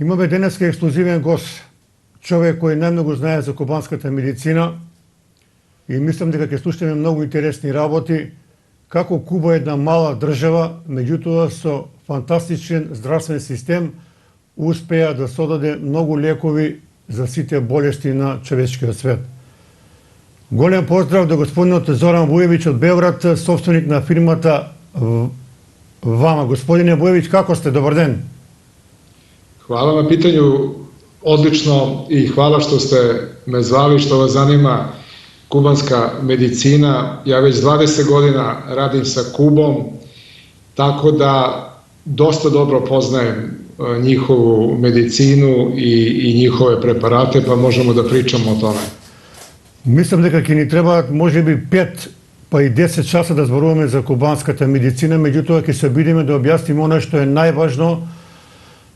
Имаме денеска ексклузивен гост, човек кој најмногу знае за кубанската медицина и мислам дека ќе слушаме многу интересни работи како Куба е една мала држава, меѓутоа со фантастичен здравствен систем успеа да содаде многу лекови за сите болести на човечкиот свет. Голем поздрав до господинот Зоран Вујевиќ од Белград, собственик на фирмата Вама. Господине Вујевиќ, како сте? Добар ден. Hvala na pitanju, odlično i hvala što ste me zvali, što vas zanima kubanska medicina. Ja već 20 godina radim sa Kubom, tako da dosta dobro poznajem njihovu medicinu i njihove preparate, pa možemo da pričamo o tome. Мислам дека ќе ни требаат можеби 5 па и 10 часа да зборуваме за кубанската медицина, меѓутоа ќе се обидиме да објасниме она што е најважно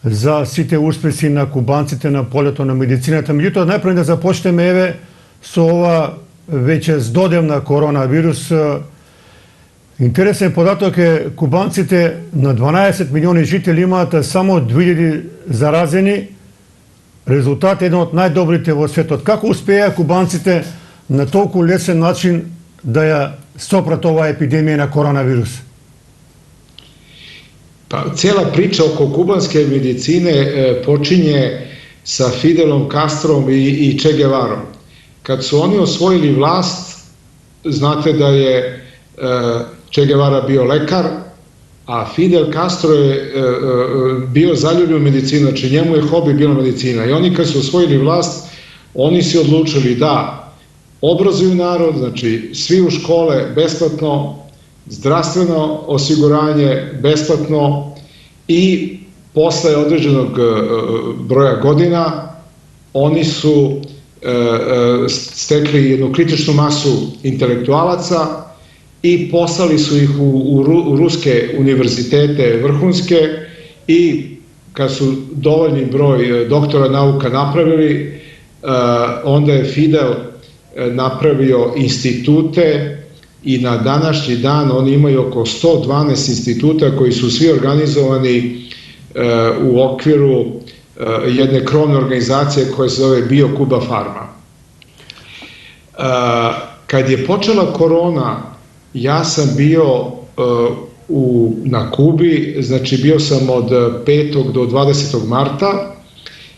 за сите успеси на кубанците на полето на медицината. Меѓутоа, најпрво да започнеме еве со ова веќе здодевна коронавирус. Интересен податок е кубанците на 12 милиони жители имаат само 2000 заразени. Резултат е еден од најдобрите во светот. Како успеа кубанците на толку лесен начин да ја сопрат оваа епидемија на коронавирус? Pa, cijela priča oko kubanske medicine počinje sa Fidelom Castrom i Che Guevarom. Kad su oni osvojili vlast, znate da je Che Guevara bio lekar, a Fidel Castro je bio zaljubljen u medicinu, znači njemu je hobi bila medicina. I oni kad su osvojili vlast, oni su odlučili da obrazuju narod, znači svi u škole besplatno, zdravstveno osiguranje besplatno i posle određenog broja godina oni su stekli jednu kritičnu masu intelektualaca i poslali su ih u ruske univerzitete vrhunske i kad su dovoljni broj doktora nauka napravili, onda je Fidel napravio institute i na današnji dan oni imaju oko 112 instituta koji su svi organizovani u okviru jedne krovne organizacije koja se zove BioKuba Pharma. Kad je počela korona, ja sam bio na Kubi, znači bio sam od 5. do 20. marta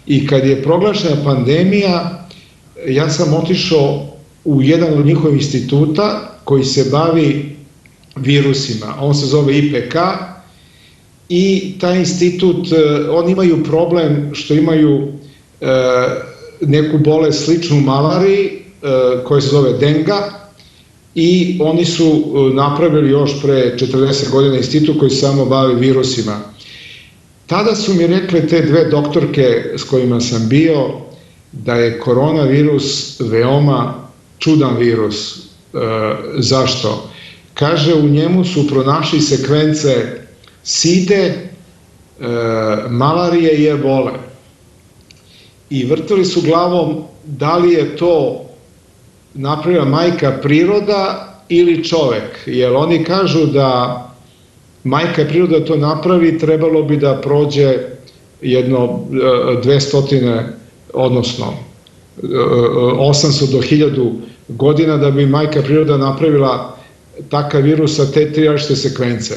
i kad je proglašena pandemija, ja sam otišao u jedan od njihovih instituta koji se bavi virusima. On se zove IPK i taj institut, oni imaju problem što imaju neku bolest sličnu malariji koja se zove denga i oni su napravili još pre 40 godina institut koji se samo bavi virusima. Tada su mi rekle te dve doktorke s kojima sam bio da je koronavirus veoma čudan virus. Zašto? Kaže, u njemu su pronašli sekvence side, malarije i ebole. I vrtili su glavom da li je to napravila majka priroda ili čovek. Jer oni kažu da majka priroda to napravi, trebalo bi da prođe jedno 200, odnosno 800 do 1000 godina da bi majka priroda napravila takav virus sa te 3 različite sekvence.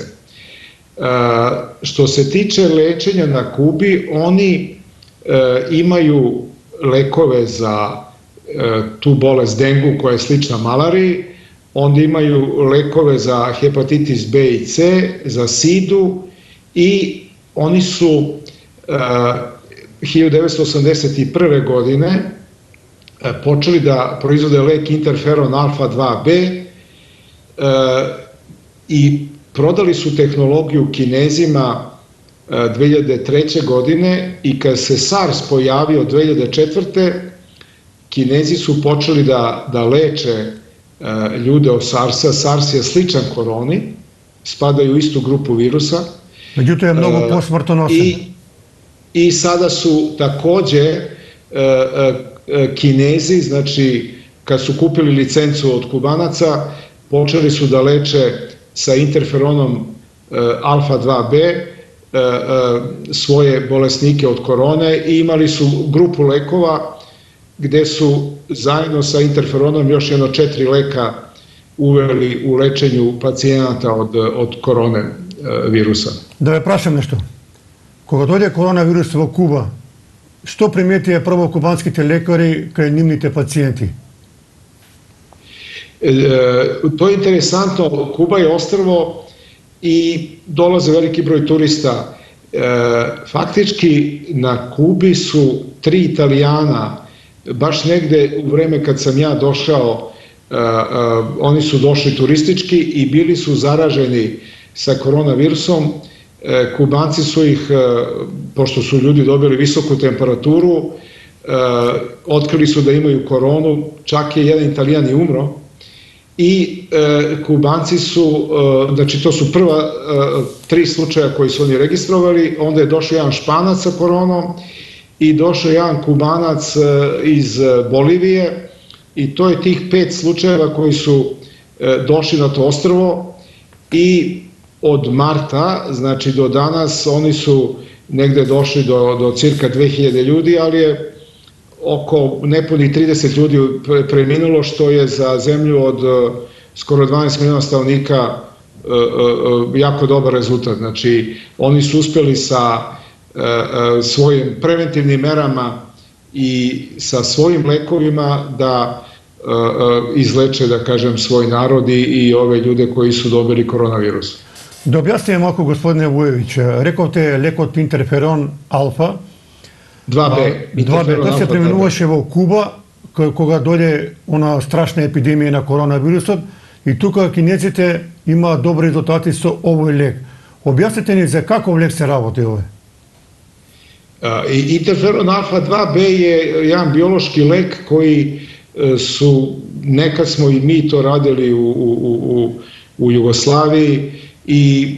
Što se tiče lečenja na Kubi, oni imaju lekove za tu bolest dengu koja je slična malariji, onda imaju lekove za hepatitis B i C, za sidu i oni su 1981. godine počeli da proizvode lek interferon alfa 2B i prodali su tehnologiju Kinezima 2003. godine i kad se SARS pojavio 2004. Kinezi su počeli da leče ljude od SARS-a. SARS je sličan koroni, spadaju u istu grupu virusa. Međutim je mnogo posmrtonosan. I sada su takođe Kinezi, znači kad su kupili licencu od Kubanaca, počeli su da leče sa interferonom alfa 2B svoje bolesnike od korone i imali su grupu lekova gde su zajedno sa interferonom još jedno 4 leka uveli u lečenju pacijenata od korone virusa. Da ve prašam nešto. Кога дојде коронавирус во Куба, што приметија прво кубанските лекари кај нивните пациjenти? To je interesantno, Kuba je ostrvo i dolaze veliki broj turista. Faktički na Kubi su 3 Italijana, baš negde u vreme kad sam ja došao, oni su došli turistički i bili su zaraženi sa koronavirusom. Kubanci su ih, pošto su ljudi dobili visoku temperaturu, otkrili su da imaju koronu, čak je jedan Italijan i umro. I Kubanci su, znači to su prva 3 slučaja koji su oni registrovali, onda je došao jedan Španac sa koronom i došao jedan Kubanac iz Bolivije i to je tih 5 slučajeva koji su došli na to ostrvo i od marta, znači do danas, oni su negde došli do cirka 2000 ljudi, ali je oko nepunih 30 ljudi preminulo, što je za zemlju od skoro 12 miliona stanovnika jako dobar rezultat. Znači, oni su uspeli sa svojim preventivnim merama i sa svojim lekovima da izleče, da kažem, svoj narod i ove ljude koji su dobili koronavirus. Да објасниме малку, господине Вујовиќ, рековте лекот интерферон алфа, 2B, тоа се применуваше во Куба, кога дојде она страшна епидемија на коронавирусот, и тука кинезите имаат добри резултати со овој лек. Објасните ни за каков лек се работи овој? Interferon alfa 2B je jedan biološki lek koji su, nekad smo i mi to radili u Jugoslaviji, i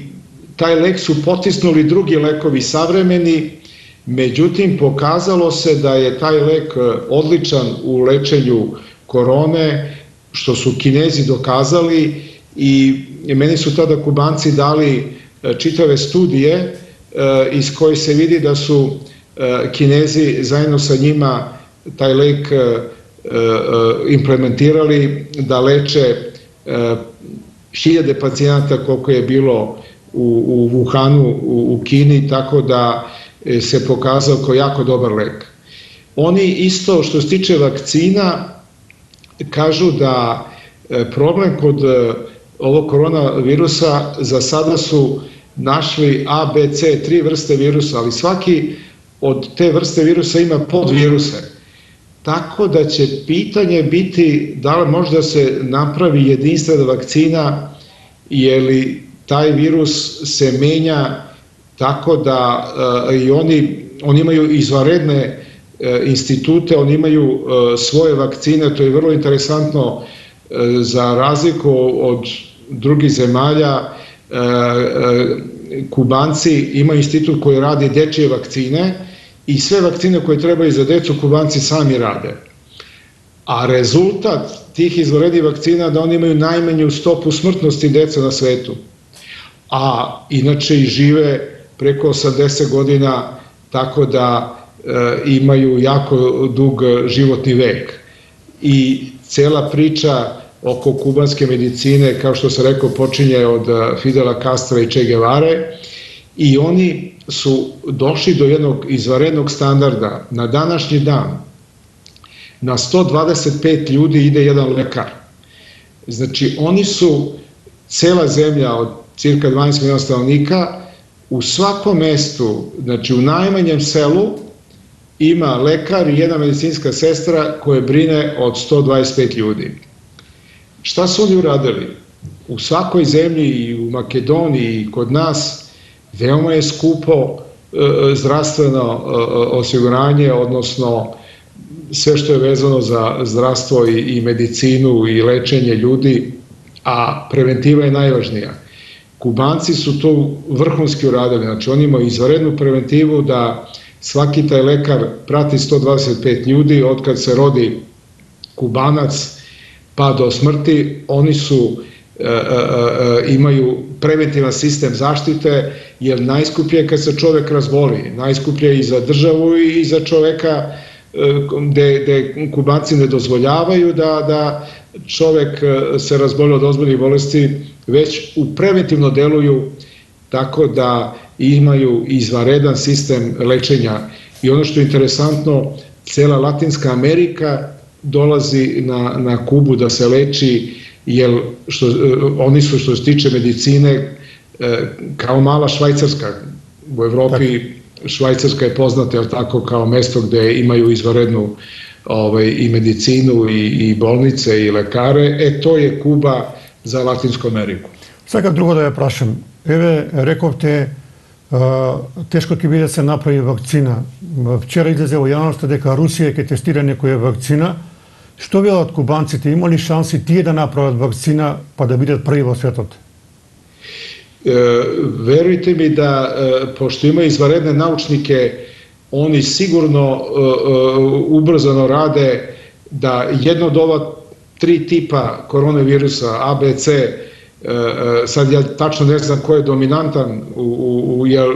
taj lek su potisnuli drugi lekovi savremeni, međutim pokazalo se da je taj lek odličan u lečenju korone, što su Kinezi dokazali, i meni su tada Kubanci dali čitave studije iz koje se vidi da su Kinezi zajedno sa njima taj lek implementirali da leče hiljade pacijenata koliko je bilo u Wuhanu, u Kini, tako da se pokazao kao jako dobar lek. Oni isto što se tiče vakcina kažu da problem kod ovog koronavirusa za sada su našli A, B, C, 3 vrste virusa, ali svaki od te vrste virusa ima podviruse. Tako da će pitanje biti da li možda se napravi jedinstvena vakcina, jer taj virus se menja tako da i oni imaju izvanredne institute, oni imaju svoje vakcine, to je vrlo interesantno za razliku od drugih zemalja. Kubanci imaju institut koji radi dečije vakcine i sve vakcine koje trebaju za decu Kubanci sami rade. A rezultat tih izvanrednih vakcina da oni imaju najmanju stopu smrtnosti dece na svetu. A inače i žive preko 80 godina, tako da imaju jako dug životni vek. I cela priča oko kubanske medicine, kao što sam rekao, počinje od Fidela Castra i Che Guevare, i oni su došli do jednog izvanrednog standarda. Na današnji dan na 125 ljudi ide jedan lekar. Znači, oni su, cela zemlja od cirka 12 miliona stanovnika, u svakom mestu, znači u najmanjem selu, ima lekar i jedna medicinska sestra koja brine od 125 ljudi. Šta su oni uradili? U svakoj zemlji, i u Makedoniji i kod nas, veoma je skupo zdravstveno osiguranje, odnosno sve što je vezano za zdravstvo i medicinu i lečenje ljudi, a preventiva je najvažnija. Kubanci su to vrhunski uradili, znači oni imaju izvanrednu preventivu da svaki taj lekar prati 125 ljudi, otkad se rodi Kubanac pa do smrti. Oni su imaju preventivan sistem zaštite, jer najskuplje je kad se čovek razboli, najskuplje je i za državu i za čoveka, gde Kubanci ne dozvoljavaju da čovek se razboli od ozbiljnih bolesti, već preventivno deluju tako da imaju izvanredan sistem lečenja. I ono što je interesantno, cela Latinska Amerika dolazi na Kubu da se leči, jer oni su, što se tiče medicine, kao mala Švajcarska. U Evropi Švajcarska je poznata tako kao mesto gde imaju izvanrednu i medicinu i bolnice i lekare. To je Kuba za Latinsku Ameriku. Сега друго да ја прашам. Еве, рековте, тешко ќе биде да се направи вакцина. Вчера излезе во јавноста дека Русија ќе тестира некоја вакцина. Што велат кубанците? Има ли шанси тие да направат вакцина па да бидат први во светот? Verujte mi da, pošto ima izvanredne naučnike, oni sigurno ubrzano rade da jedno od ova 3 tipa koronavirusa, A, B, C, sad ja tačno ne znam ko je dominantan, jer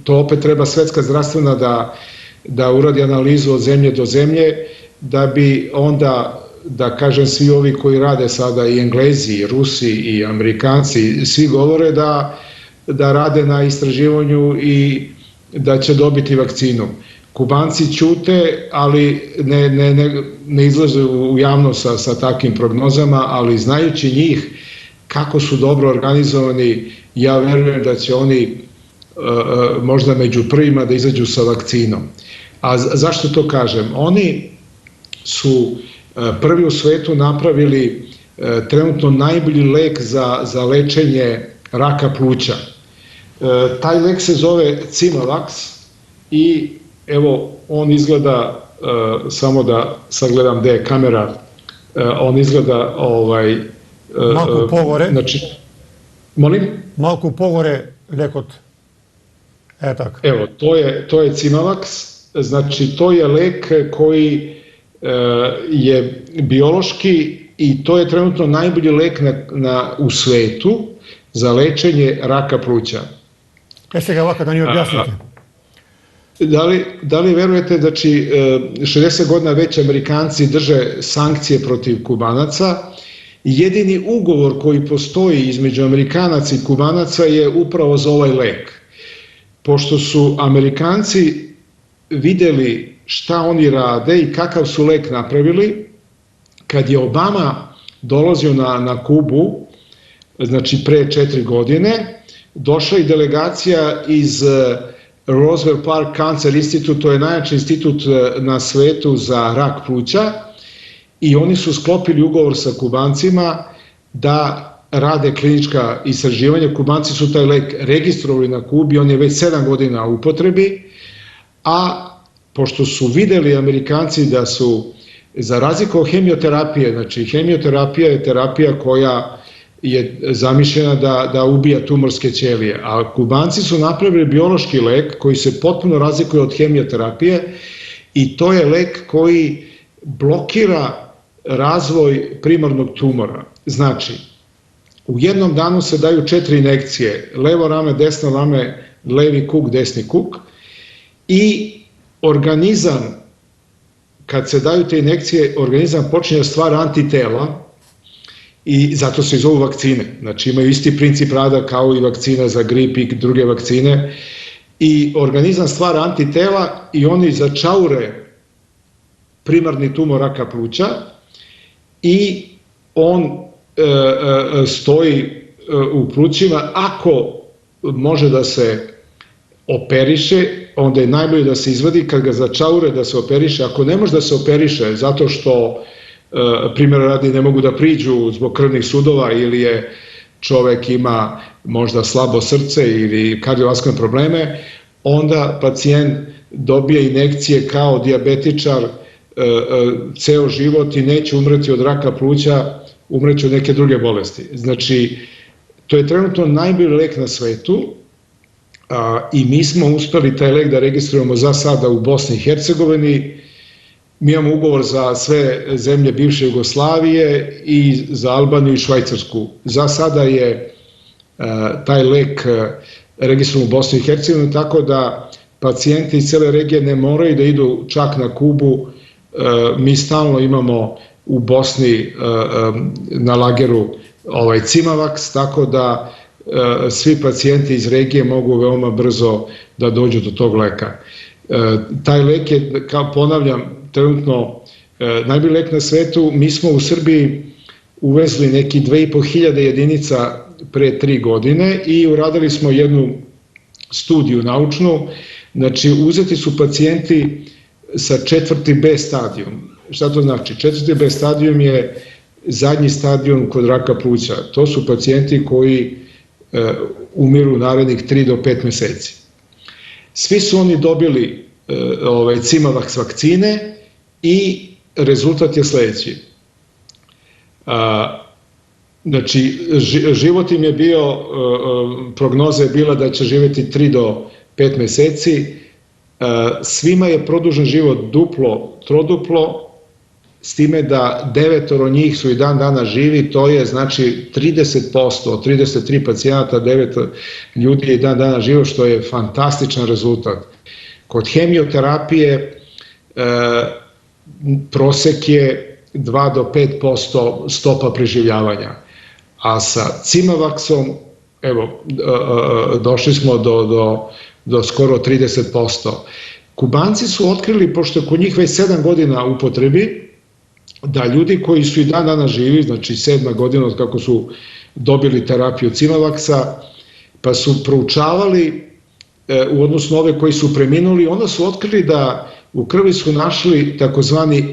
to opet treba Svetska zdravstvena da uradi analizu od zemlje do zemlje, da bi onda, da kažem, svi ovi koji rade sada, i Englezi, i Rusi, i Amerikanci, svi govore da rade na istraživanju i da će dobiti vakcinu. Kubanci ćute, ali ne izlaze u javnost sa takvim prognozama, ali znajući njih kako su dobro organizovani, ja verujem da će oni možda među prvima da izađu sa vakcinom. A zašto to kažem? Oni su prvi u svetu napravili trenutno najbolji lek za lečenje raka pluća. Taj lek se zove Cimavax i evo on izgleda, samo da sagledam gde je kamera, on izgleda Малку погоре. Znači, molim? Малку погоре лекот. Так. Evo, to je Cimavax, znači to je lek koji je biološki i to je trenutno najbolji lek u svetu za lečenje raka pluća. Сега вака да ни објасните. Da li verujete da 60 godina već Amerikanci drže sankcije protiv Kubanaca? Jedini ugovor koji postoji između Amerikanaca i Kubanaca je upravo za ovaj lek. Pošto su Amerikanci videli šta oni rade i kakav su lek napravili, kad je Obama dolazio na Kubu, znači pre 4 godine, došla i delegacija iz Roswell Park Cancer Institute, to je najjači institut na svetu za rak pluća, i oni su sklopili ugovor sa Kubancima da rade klinička istraživanja. Kubanci su taj lek registrovali na Kubi, on je već 7 godina u upotrebi, a pošto su videli Amerikanci da su, za razliku od hemioterapije, znači hemioterapija je terapija koja je zamišljena da ubija tumorske ćelije, a Kubanci su napravili biološki lek koji se potpuno razlikuje od hemioterapije i to je lek koji blokira razvoj primarnog tumora. Znači, u jednom danu se daju 4 injekcije, levo rame, desno rame, levi kuk, desni kuk, i organizam, kad se daju te injekcije, organizam počinje da stvara antitela i zato se i zovu vakcine. Znači imaju isti princip rada kao i vakcina za grip i druge vakcine, i organizam stvara antitela i oni začaure primarni tumor raka pluća i on stoji u plućima. Ako može da se operiše, onda je najbolje da se izvadi, kad ga začaure da se operiše. Ako ne može da se operiše zato što primjer radi ne mogu da priđu zbog krvnih sudova ili je čovek ima možda slabo srce ili kardiovaskularne probleme, onda pacijent dobije injekcije kao dijabetičar ceo život i neće umreti od raka pluća, umreće od neke druge bolesti. Znači, to je trenutno najbolji lek na svetu i mi smo uspeli taj lek da registrujemo za sada u Bosni i Hercegovini Mi imamo ugovor za sve zemlje bivše Jugoslavije i za Albaniju i Švajcarsku. Za sada je taj lek registrovan u Bosni i Hercegovini, tako da pacijenti iz cele regije ne moraju da idu čak na Kubu. Mi stalno imamo u Bosni na lageru Cimavax, tako da svi pacijenti iz regije mogu veoma brzo da dođu do tog leka. Taj lek je, kao ponavljam, trenutno najbolji lek na svetu. Mi smo u Srbiji uvezli neki 2500 jedinica pre 3 godine i uradili smo jednu studiju naučnu. Znači, uzeti su pacijenti sa 4. B stadijum. Šta to znači? 4. B stadijum je zadnji stadijum kod raka pluća. To su pacijenti koji umiru narednih 3 do 5 meseci. Svi su oni dobili Cimavax vakcine i rezultat je sledeći. Znači, život im je bio, prognoza je bila da će živjeti 3 do 5 meseci. Svima je produžen život duplo, troduplo, s time da 9 njih su i dan dana živi, to je znači 30%, od 33 pacijenata 9 ljudi je i dan dana živo, što je fantastičan rezultat. Kod hemioterapije prosek je 2 do 5% stopa preživljavanja, a sa Cimavaxom, evo, došli smo do skoro 30%. Kubanci su otkrili, pošto je kod njih već 7 godina u upotrebi, da ljudi koji su i dan dana živi, znači 7. godina od kako su dobili terapiju Cimavaxa, pa su proučavali u odnosu na ove koji su preminuli, onda su otkrili da u krvi su našli takozvani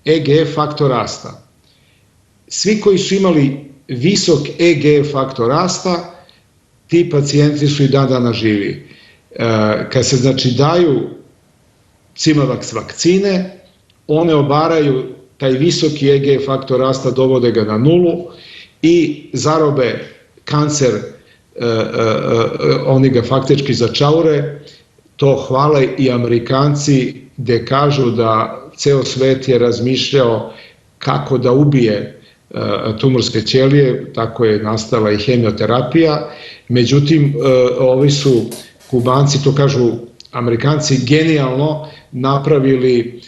EGF faktor rasta. Svi koji su imali visok EGF faktor rasta, ti pacijenti su i dan dana živi. Kad se znači daju Cimavax vakcine, one obaraju taj visoki EGF faktor rasta, dovode ga na nulu i zarobe kancer, oni ga faktički začaure. To hvale i Amerikanci, gde kažu da ceo svet je razmišljao kako da ubije tumorske ćelije, tako je nastala i hemioterapija. Međutim, ovi su Kubanci, to kažu Amerikanci, genijalno napravili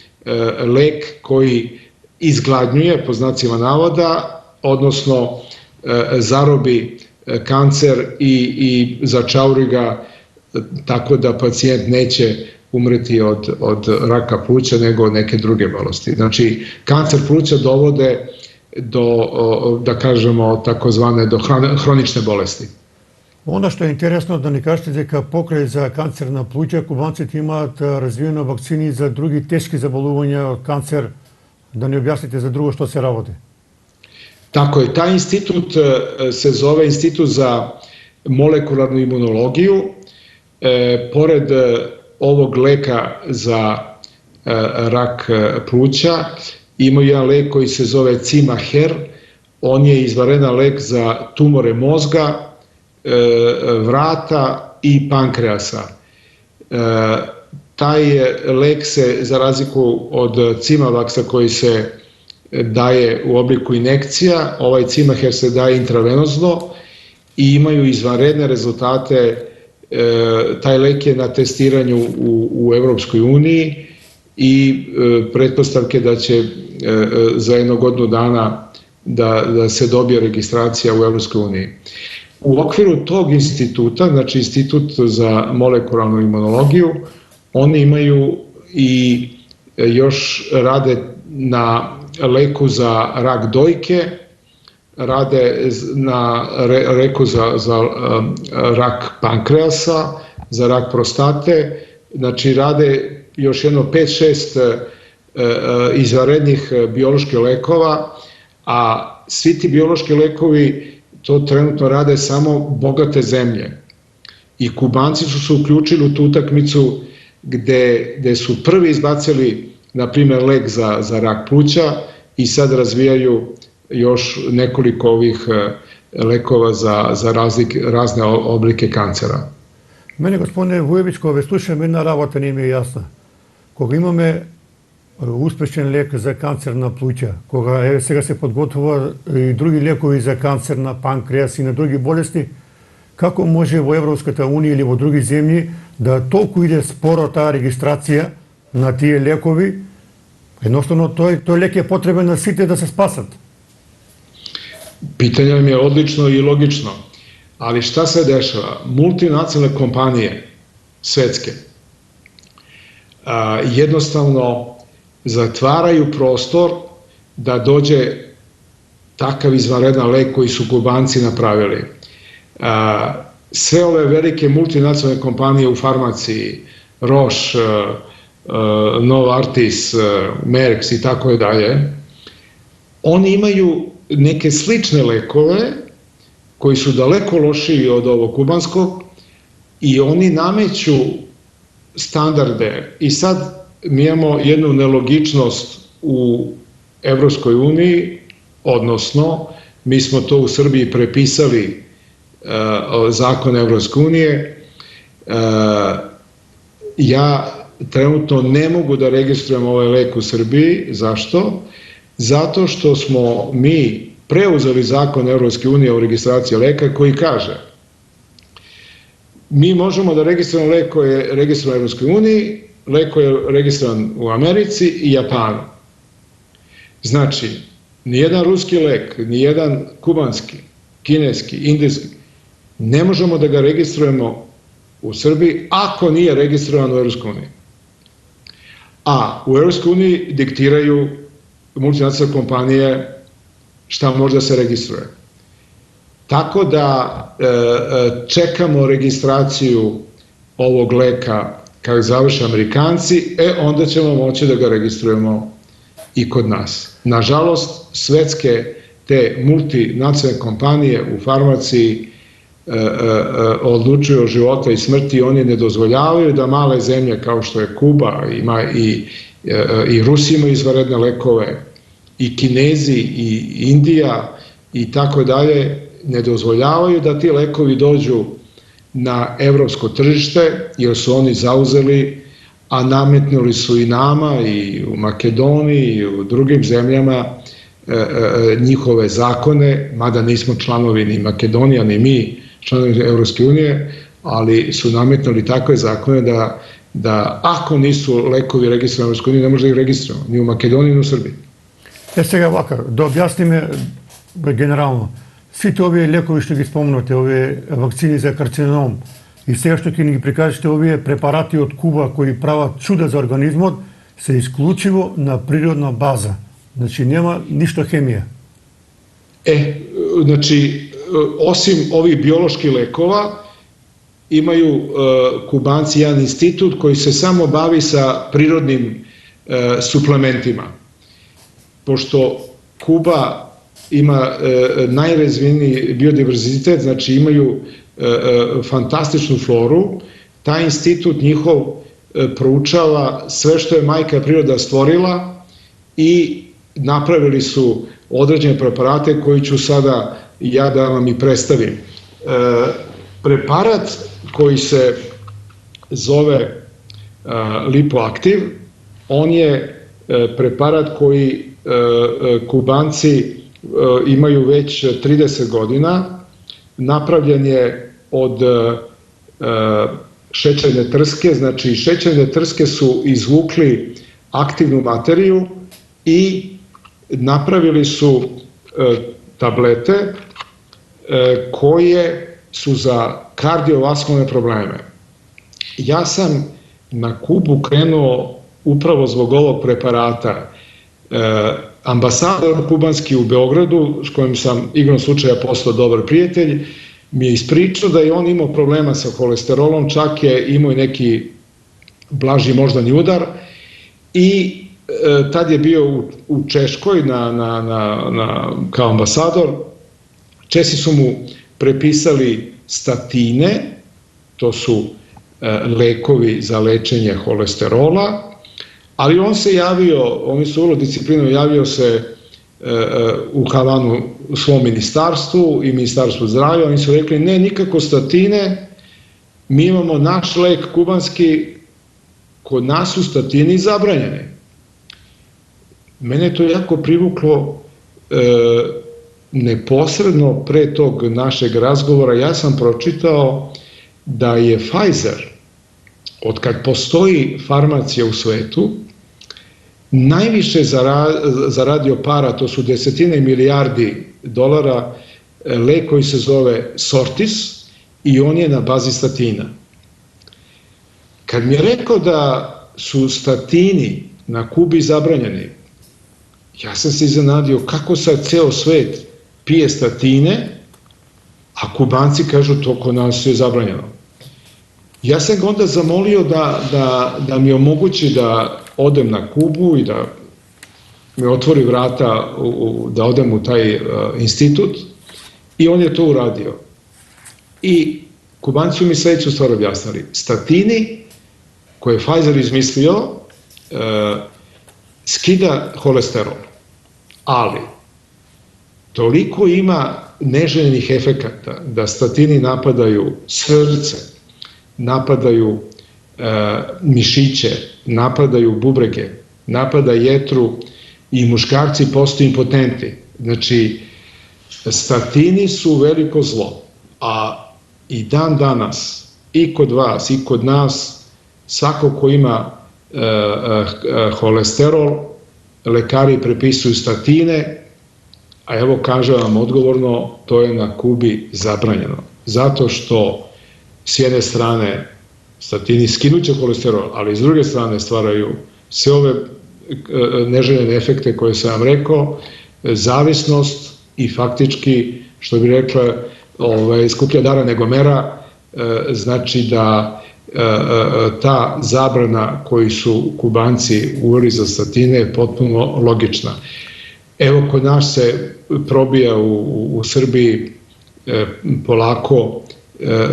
lek koji izgladnjuje, po znacima navoda, odnosno zarobi kancer i začauri ga, tako da pacijent neće umreti od raka pluća nego od neke druge bolesti. Znači, kancer pluća dovode do, da kažemo, takozvane do hronične bolesti. Ono što je interesno da ne kažete дека покрај за канцер на плуќа, кубанците имаат развиено вакцини за други тешки заболувања од канцер. Да не објасните за друго што се работи. Tako je, taj institut se zove Institut za molekularnu imunologiju. Pored ovog leka za rak pluća, ima jedan lek koji se zove Cimaher. On je izvanredan lek za tumore mozga, vrata i pankreasa. Taj lek se, za razliku od Cimavaxa koji se daje u obliku injekcija, ovaj Cimaher se daje intravenozno i imaju izvanredne rezultate. Taj lek je na testiranju u Evropskoj uniji i pretpostavke da će za 1 godinu dana da se dobije registracija u Evropskoj uniji. U okviru tog instituta, znači Institut za molekularnu imunologiju, oni imaju i još rade na leku za rak dojke, rade na leku za rak pankreasa, za rak prostate, znači rade još jedno 5-6 izvanrednih bioloških lekova, a svi ti biološki lekovi to trenutno rade samo bogate zemlje. I Kubanci su se uključili u tu utakmicu gde su prvi izbacili, na primjer, lek za rak pluća i sad razvijaju još nekoliko ovih lekova za razne oblike kancera. Мене, господине Вујевич, кога ве слушам, една работа не ми е јасна. Кога имаме успешен лек за канцер на плуќа, кога сега се подготвува и други лекови за канцер на панкреас и на други болести, како може во Европската Унија или во други земји да толку иде споро таа регистрација на тие лекови? Едноставно, тој лек е потребен на сите да се спасат. Pitanje mi je odlično i logično, ali šta se dešava? Multinacionalne kompanije svetske jednostavno zatvaraju prostor da dođe takav izvanredan lek koji su Kubanci napravili. Sve ove velike multinacionalne kompanije u farmaciji, Roche, Novartis, Merck i tako dalje, oni imaju neke slične lekove koji su daleko lošiji od ovog kubanskog i oni nameću standarde. I sad mi imamo jednu nelogičnost u Evropskoj uniji, odnosno mi smo to u Srbiji prepisali zakon Evropske unije. Ja trenutno ne mogu da registrujem ovaj lek u Srbiji. Zašto? Zato što smo mi preuzeli zakon Evropske unije o registraciji leka koji kaže mi možemo da registrujemo lek koji je registrovan u Evropskoj uniji, lek koji je registrovan u Americi i Japanu. Znači, nijedan ruski lek, nijedan kubanski, kineski, indijski, ne možemo da ga registrujemo u Srbiji ako nije registrovan u Evropskoj uniji. A u Evropskoj uniji diktiraju multinacionalne kompanije šta može da se registruje. Tako da čekamo registraciju ovog leka kad završe Amerikanci, onda ćemo moći da ga registrujemo i kod nas. Nažalost, svetske te multinacionalne kompanije u farmaciji odlučuju o života i smrti, oni ne dozvoljavaju da male zemlje kao što je Kuba i Rusi imaju izvanredne lekove, i Kinezi, i Indija i tako dalje, ne dozvoljavaju da ti lekovi dođu na evropsko tržište, jer su oni zauzeli, a nametnuli su i nama, i u Makedoniji, i u drugim zemljama njihove zakone, mada nismo članovi ni Makedonija, ni mi članovi Evropske unije, ali su nametnuli takve zakone da ako nisu lekovi registrovani u Evropskoj uniji, ne može da ih registrujemo, ni u Makedoniji, ni u Srbiji. Сега вака, да објасниме генерално. Сите овие лекови што ги спомнате, овие вакцини за карцином и сега што ќе ни ги прикажете овие препарати од Куба кои прават чуда за организмот, се исклучиво на природна база. Значи нема ништо хемија. Значи, osim ovih bioloških lekova, imaju Kubanci jedan institut koji se samo bavi sa prirodnim suplementima. Pošto Kuba ima najrazvijeniji biodiverzitet, znači imaju fantastičnu floru, taj institut njihov proučava sve što je majka priroda stvorila i napravili su određene preparate koji ću sada ja da vam i predstavim. Preparat koji se zove Lipoaktiv, on je preparat koji Kubanci imaju već 30 godina, napravljen je od šećerne trske, znači šećerne trske su izvukli aktivnu materiju i napravili su tablete koje su za kardiovaskularne probleme. Ja sam na Kubu krenuo upravo zbog ovog preparata. Ambasador kubanski u Beogradu, s kojim sam igrom slučaja postao dobar prijatelj, mi je ispričao da je on imao problema sa holesterolom, čak je imao i neki blaži moždani udar i tad je bio u Češkoj kao ambasador. Česi su mu prepisali statine, to su lekovi za lečenje holesterola, ali on se javio, oni su vrlo disciplinovano, javio se u Havanu u svom ministarstvu i ministarstvu zdravlja, oni su rekli ne, nikako statine, mi imamo naš lek kubanski, kod nas su statini zabranjeni. mene je to jako privuklo. Neposredno pre tog našeg razgovora ja sam pročitao da je Pfizer, od kad postoji farmacija u svetu, najviše zaradio para, to su desetine milijardi dolara, lek koji se zove Sortis i on je na bazi statina. Kad mi je rekao da su statini na Kubi zabranjeni, ja sam se iznenadio kako sad ceo svet pije statine, a Kubanci kažu to kod nas je zabranjeno. Ja sam ga onda zamolio da mi omogući da odem na Kubu i da mi otvori vrata da odem u taj institut i on je to uradio. I Kubanci su mi sledeću stvar objasnili. Statini koje je Pfizer izmislio skida holesterol, ali toliko ima neželjenih efekata da statini napadaju srce, napadaju mišiće, napadaju bubrege, napada jetru i muškarci postaju impotenti. Znači, statini su veliko zlo, a i dan danas, i kod vas, i kod nas, svako ko ima holesterol, lekari prepisuju statine, a evo kažem vam odgovorno, to je na Kubi zabranjeno. Zato što s jedne strane statini skinuće holesterol, ali s druge strane stvaraju sve ove neželjene efekte koje sam vam rekao, zavisnost i faktički, što bi rekla, skuplja dara nego mera, znači da ta zabrana koju su Kubanci uveli za statine je potpuno logična. Evo, kod nas se probija u Srbiji polako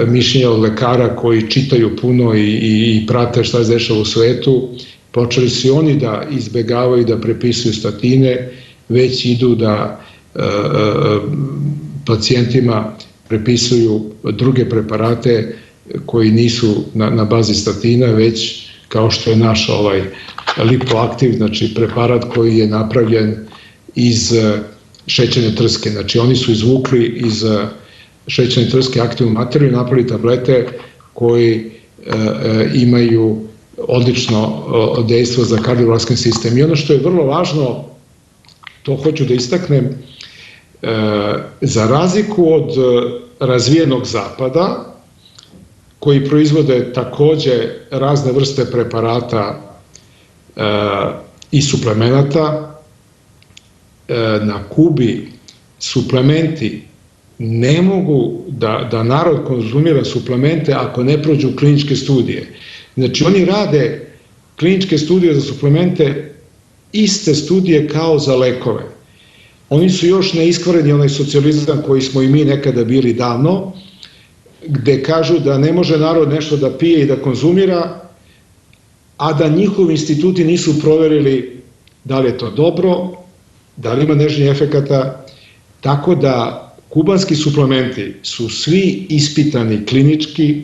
mišljenja od lekara koji čitaju puno i prate šta se dešava u svetu. Počeli su i oni da izbegavaju da prepisuju statine, već idu da pacijentima prepisuju druge preparate koji nisu na bazi statina, već kao što je naš lipoaktiv, znači preparat koji je napravljen iz šećerne trske. Znači oni su izvukli iz šećerne trske aktivnu materiju i napravili tablete koji imaju odlično dejstvo za kardiovaskularni sistem. I ono što je vrlo važno, to hoću da istaknem, za razliku od razvijenog zapada, koji proizvode takođe razne vrste preparata i suplemenata, na Kubi suplementi ne mogu da narod konzumira suplemente ako ne prođu kliničke studije. Znači oni rade kliničke studije za suplemente, iste studije kao za lekove. Oni su još neiskvareni onaj socijalizam koji smo i mi nekada bili davno, gde kažu da ne može narod nešto da pije i da konzumira, a da njihovi instituti nisu proverili da li je to dobro, da li ima nežnjih efekata, tako da kubanski suplementi su svi ispitani klinički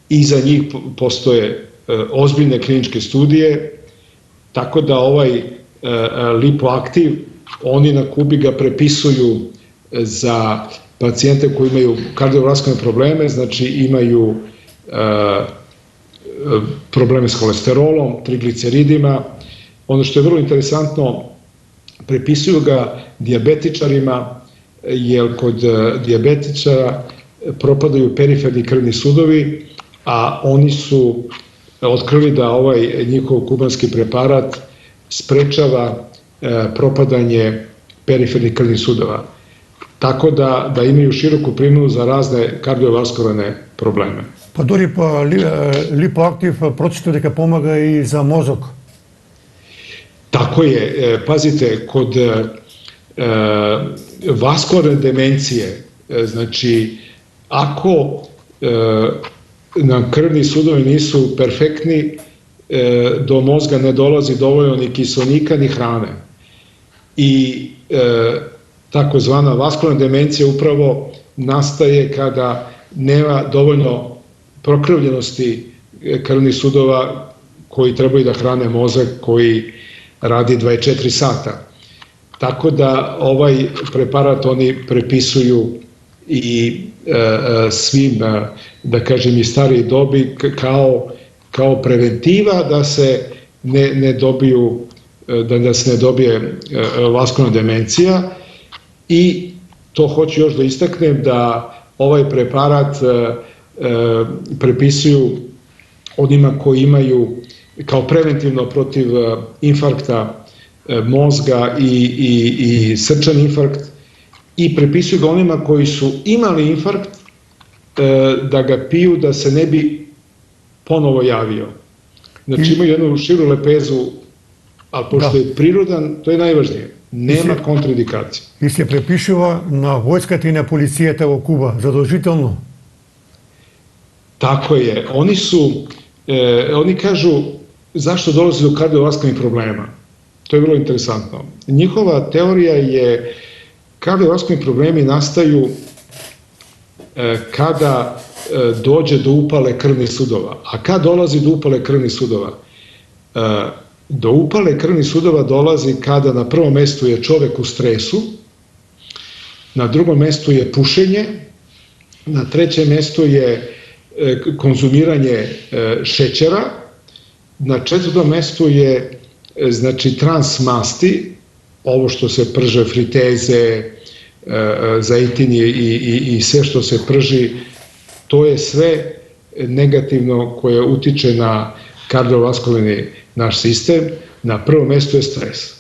i za njih postoje ozbiljne kliničke studije, tako da ovaj lipoaktiv, oni na Kubi ga prepisuju za pacijente koji imaju kardiovaskularne probleme, znači imaju probleme s holesterolom, trigliceridima. Ono što je vrlo interesantno, prepisuju ga dijabetičarima, jer kod dijabetičara propadaju periferni krvni sudovi, a oni su otkrili da ovaj njihov kubanski preparat sprečava propadanje perifernih krvnih sudova. Tako da imaju široku primjenu za razne kardiovaskularne probleme. Pa dori pa lipoaktiv pročito дека помага и за мозок. Tako je. Pazite, kod vaskularne demencije, znači ako nam krvni sudovi nisu perfektni, do mozga ne dolazi dovoljno ni kiselnika ni hrane. I takozvana vaskularna demencija upravo nastaje kada nema dovoljno prokrvljenosti krvnih sudova koji trebaju da hrane mozak, koji radi 24 sata. Tako da ovaj preparat oni prepisuju i svim, da kažem, i stariji dobi kao preventiva da se ne dobiju, da se ne dobije vaskularna demencija. I to hoću još da istaknem da ovaj preparat prepisuju onima koji imaju kao preventivno protiv infarkta mozga i srčani infarkt, i prepisuju ga onima koji su imali infarkt da ga piju da se ne bi ponovo javio. Znači imaju jednu širu lepezu, ali pošto je prirodan, to je najvažnije. Nema kontraindikacije. И се препишува на војската и на полицијата во Куба, задолжително? Tako je. Oni kažu zašto dolazi do kardiovaskularnih problema. To je vrlo interesantno. Njihova teorija je kardiovaskularni problemi nastaju kada dođe do upale krvnih sudova. A kad dolazi do upale krvnih sudova? Do upale krvnih sudova dolazi kada na prvom mestu je čovek u stresu, na drugom mestu je pušenje, na trećem mestu je konzumiranje šećera, na četvrtom mestu je transmasti, ovo što se prže, friteze, zejtin i sve što se prži, to je sve negativno koje utiče na kardiovaskularni naš sistem. Na prvom mestu je stres.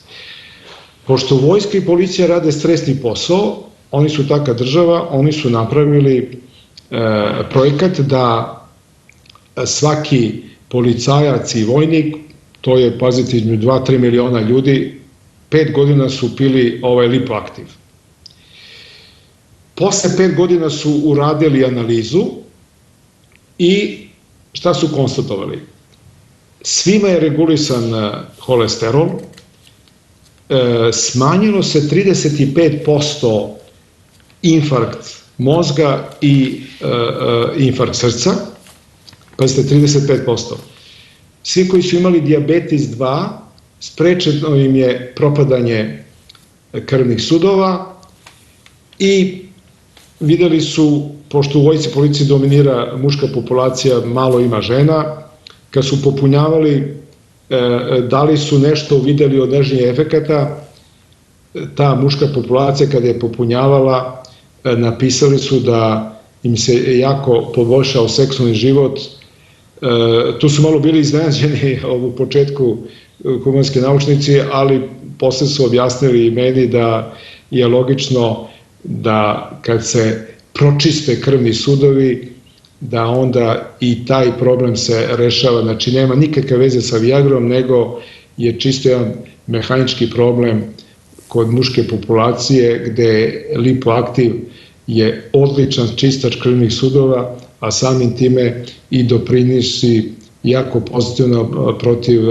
Pošto vojska i policija rade stresni posao, oni su taka država, oni su napravili projekat da svaki policajac i vojnik, to je, pazite, između 2-3 miliona ljudi, 5 godina su pili ovaj lipoaktiv. Posle 5 godina su uradili analizu i šta su konstatovali? Svima je regulisan holesterol, smanjilo se 35% infarkt mozga i infarkt srca, pazite, 35%. Svi koji su imali dijabetes 2, sprečeno im je propadanje krvnih sudova i videli su, pošto u vojsci policiji dominira muška populacija, malo ima žena, kad su popunjavali, da li su nešto videli od nežnjih efekata, ta muška populacija kada je popunjavala, napisali su da im se jako poboljšao seksualni život. Tu su malo bili iznenađeni u početku kubanski naučnici, ali posle su objasnili i meni da je logično da kad se pročiste krvni sudovi, da onda i taj problem se rešava. Znači nema nikakve veze sa Viagrom, nego je čisto jedan mehanički problem kod muške populacije gde lipoaktiv je odličan čistač krvnih sudova, a samim time i doprinosi jako pozitivno protiv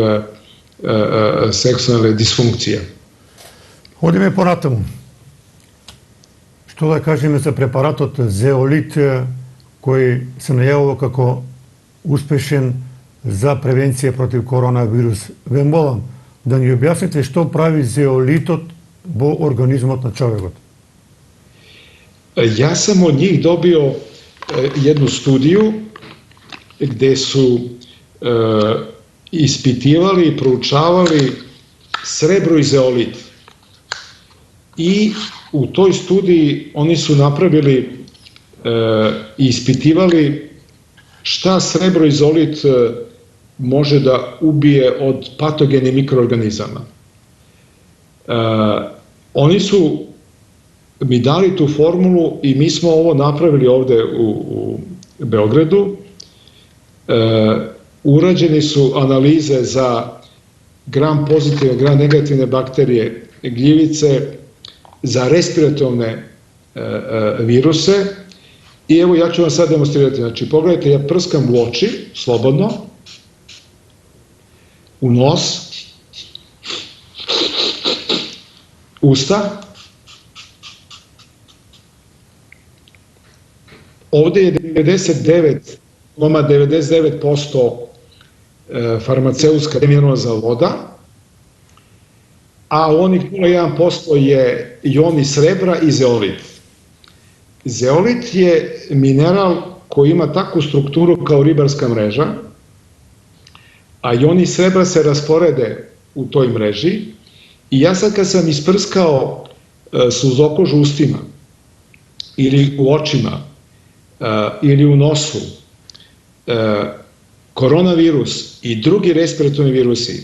seksualne disfunkcije. Одиме понатаму. Што да кажеме за препаратот Zeolit, кој се најавува како успешен за превенција против коронавирус? Ве молам да ни објасните што прави Zeolitот во организмот на човекот. Ja sam od njih dobio jednu studiju gde su ispitivali i proučavali srebro i zeolit. I u toj studiji oni su napravili i ispitivali šta srebro i zeolit može da ubije od patogenih mikroorganizama. Oni su mi dali tu formulu i mi smo ovo napravili ovde u Beogradu. Urađeni su analize za gram pozitivne, gram negativne bakterije gljivice, za respiratorne viruse. I evo ja ću vam sad demonstrirati. Znači pogledajte, ja prskam u oči, slobodno, u nos, usta. Ovde je 99,99% farmaceutska mineralna voda a onih 0,1% je jon iz srebra i zeolit. Zeolit je mineral koji ima takvu strukturu kao ribarska mreža, a joni srebra se rasporede u toj mreži i ja sad kad sam isprskao suzokož u ustima ili u očima ili u nosu koronavirus i drugi respiratorni virusi,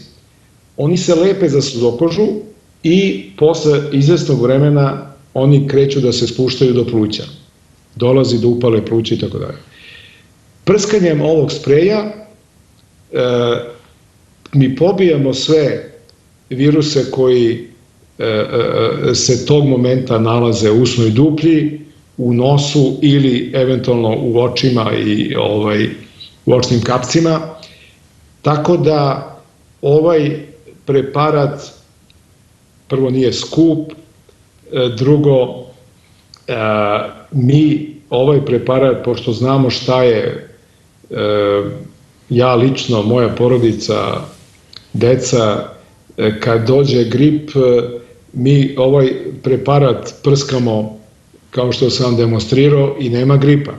oni se lepe za suzokožu i posle izvesnog vremena oni kreću da se spuštaju do pluća. Dolazi do upale pluća i tako dalje. Prskanjem ovog spreja mi pobijamo sve viruse koji se tog momenta nalaze u usnoj duplji, u nosu ili eventualno u očima i u očnim kapcima. Tako da ovaj preparat prvo nije skup, drugo mi ovaj preparat, pošto znamo šta je ja lično, moja porodica, deca, kad dođe grip, mi ovaj preparat prskamo kao što sam demonstrirao i nema gripa.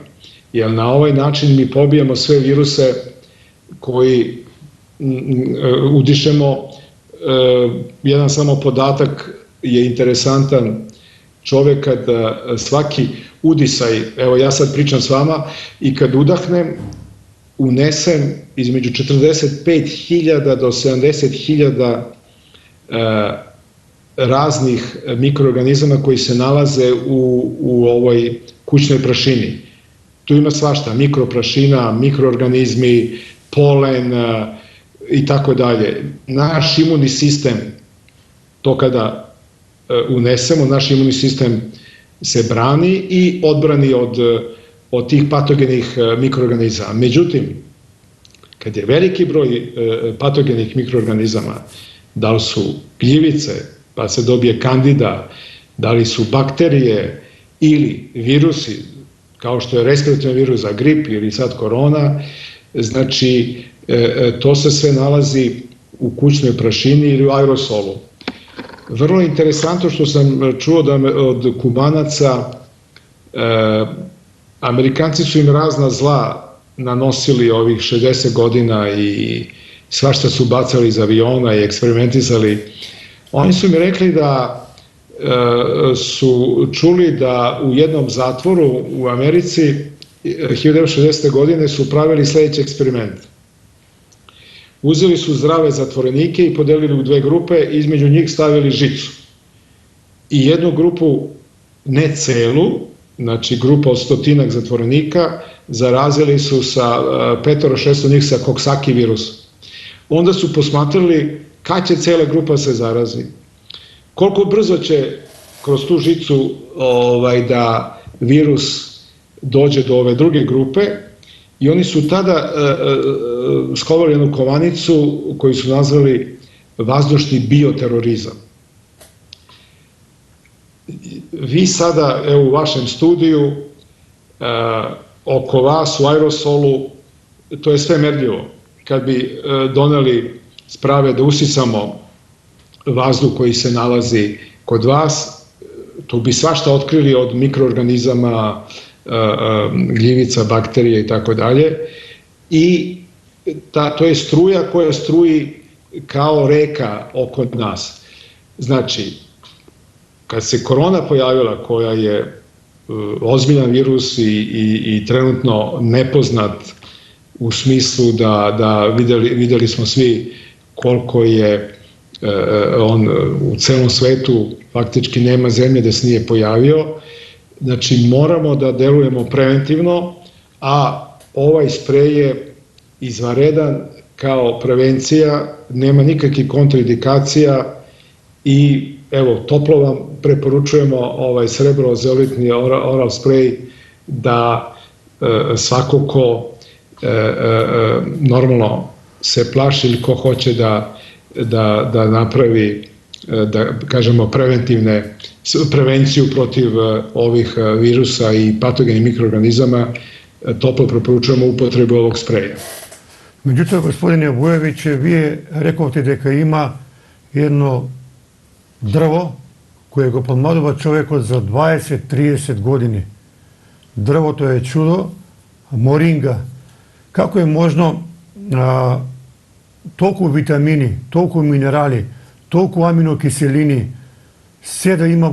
Jer na ovaj način mi pobijamo sve viruse koji udišemo. Jedan samo podatak je interesantan. Čovek kad svaki udisaj, evo ja sad pričam s vama, i kad udahnem, unesem između 45.000 do 70.000 raznih mikroorganizama koji se nalaze u ovoj kućnoj prašini. Tu ima svašta, mikroprašina, mikroorganizmi, polen i tako dalje. Naš imunni sistem, to kada unesemo, naš imunni sistem se brani i odbrani od tih patogenih mikroorganizama. Međutim, kad je veliki broj patogenih mikroorganizama, da li su gljivice, pa se dobije kandida, da li su bakterije ili virusi, kao što je respiratorni virus za grip ili sad korona, znači to se sve nalazi u kućnoj prašini ili u aerosolu. Vrlo interesantno što sam čuo od Kubanaca, Amerikanci su im razna zla nanosili ovih 60 godina i svašta su bacali iz aviona i eksperimentisali. Oni su mi rekli da su čuli da u jednom zatvoru u Americi 1960. godine su pravili sledeći eksperiment. Uzeli su zdrave zatvorenike i podelili u dve grupe, između njih stavili žicu. I jednu grupu, ne celu, znači grupa od 100 zatvorenika, zarazili su sa 5-6 njih sa Coxsackie virusom. Onda su posmatrali kad će cela grupa se zarazi, koliko brzo će kroz tu žicu da virus dođe do ove druge grupe, i oni su tada skovali jednu kovanicu koju su nazvali vazdušni bioterorizam. Vi sada, evo u vašem studiju, oko vas u aerosolu, to je sve merljivo. Kad bi doneli sprave da usisamo vazduh koji se nalazi kod vas, tu bi svašta otkrili od mikroorganizama, gljivica, bakterije i tako dalje. I to je struja koja struji kao reka oko nas. Znači, kad se korona pojavila, koja je ozbiljan virus i trenutno nepoznat u smislu da videli smo svi koliko je on u celom svetu, faktički nema zemlje da se nije pojavio. Znači, moramo da delujemo preventivno, a ovaj sprej je izvanredan kao prevencija, nema nikakvih kontraindikacija i evo, toplo vam preporučujemo ovaj srebro-zeolitni oral sprej da svako ko normalno se plaši ili ko hoće da napravi, da kažemo, prevenciju protiv ovih virusa i patogenih mikroorganizama, toplo preporučujemo upotrebu ovog spreja. Međutim, gospodine Vujović, vi rekovte дека ima jedno drvo koje go podmladува човекот за 20-30 години. Дрвото е чудо, моринга. Како е можно толку витамини, толку минерали, толку аминокиселини, се да има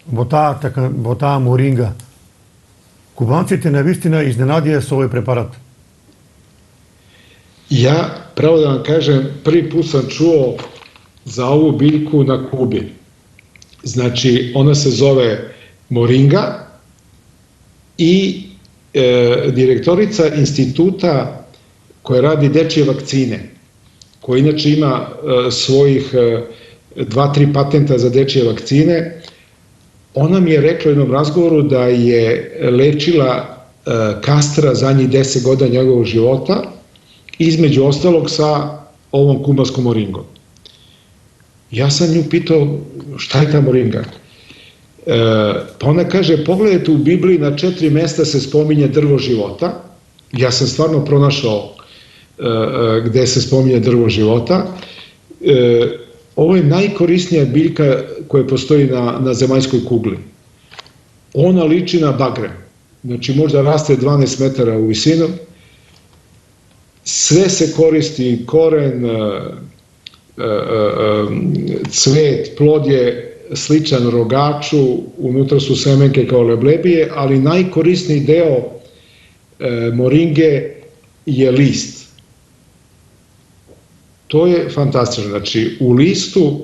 во таа моринга? Кубанците навистина изненадија со овој препарат. Ja, pravo da vam kažem, prvi put sam čuo za ovu biljku na Kubi. Znači, ona se zove moringa i direktorica instituta koja radi dečje vakcine, koja inače ima svojih 2-3 patenta za dečje vakcine, ona mi je rekla u jednom razgovoru da je lečila kastra zadnjih 10 godina njegovog života, između ostalog sa ovom kubanskom moringom. Ja sam nju pitao šta je ta moringa. Pa ona kaže, pogledajte u Bibliji na 4 mesta se spominje drvo života. Ja sam stvarno pronašao gde se spominje drvo života. Ovo je najkorisnija biljka koja postoji na zemaljskoj kugli. Ona liči na bagrem. Znači možda raste 12 metara u visinu. Sve se koristi, koren, cvet, plod je sličan rogaču, unutra su semenke kao leblebije, ali najkorisniji deo moringe je list. To je fantastično. Znači, u listu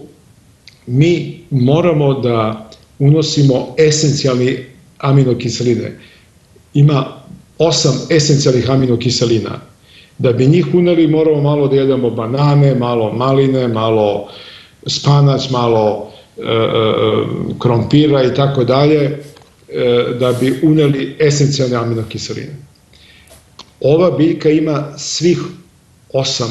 mi moramo da unosimo esencijalni aminokiseline. Ima 8 esencijalnih aminokiselina. Da bi njih uneli moramo malo da jedemo banane, malo maline, malo spanać, malo krompira i tako dalje, da bi uneli esencijalne aminokiseline. Ova biljka ima svih 8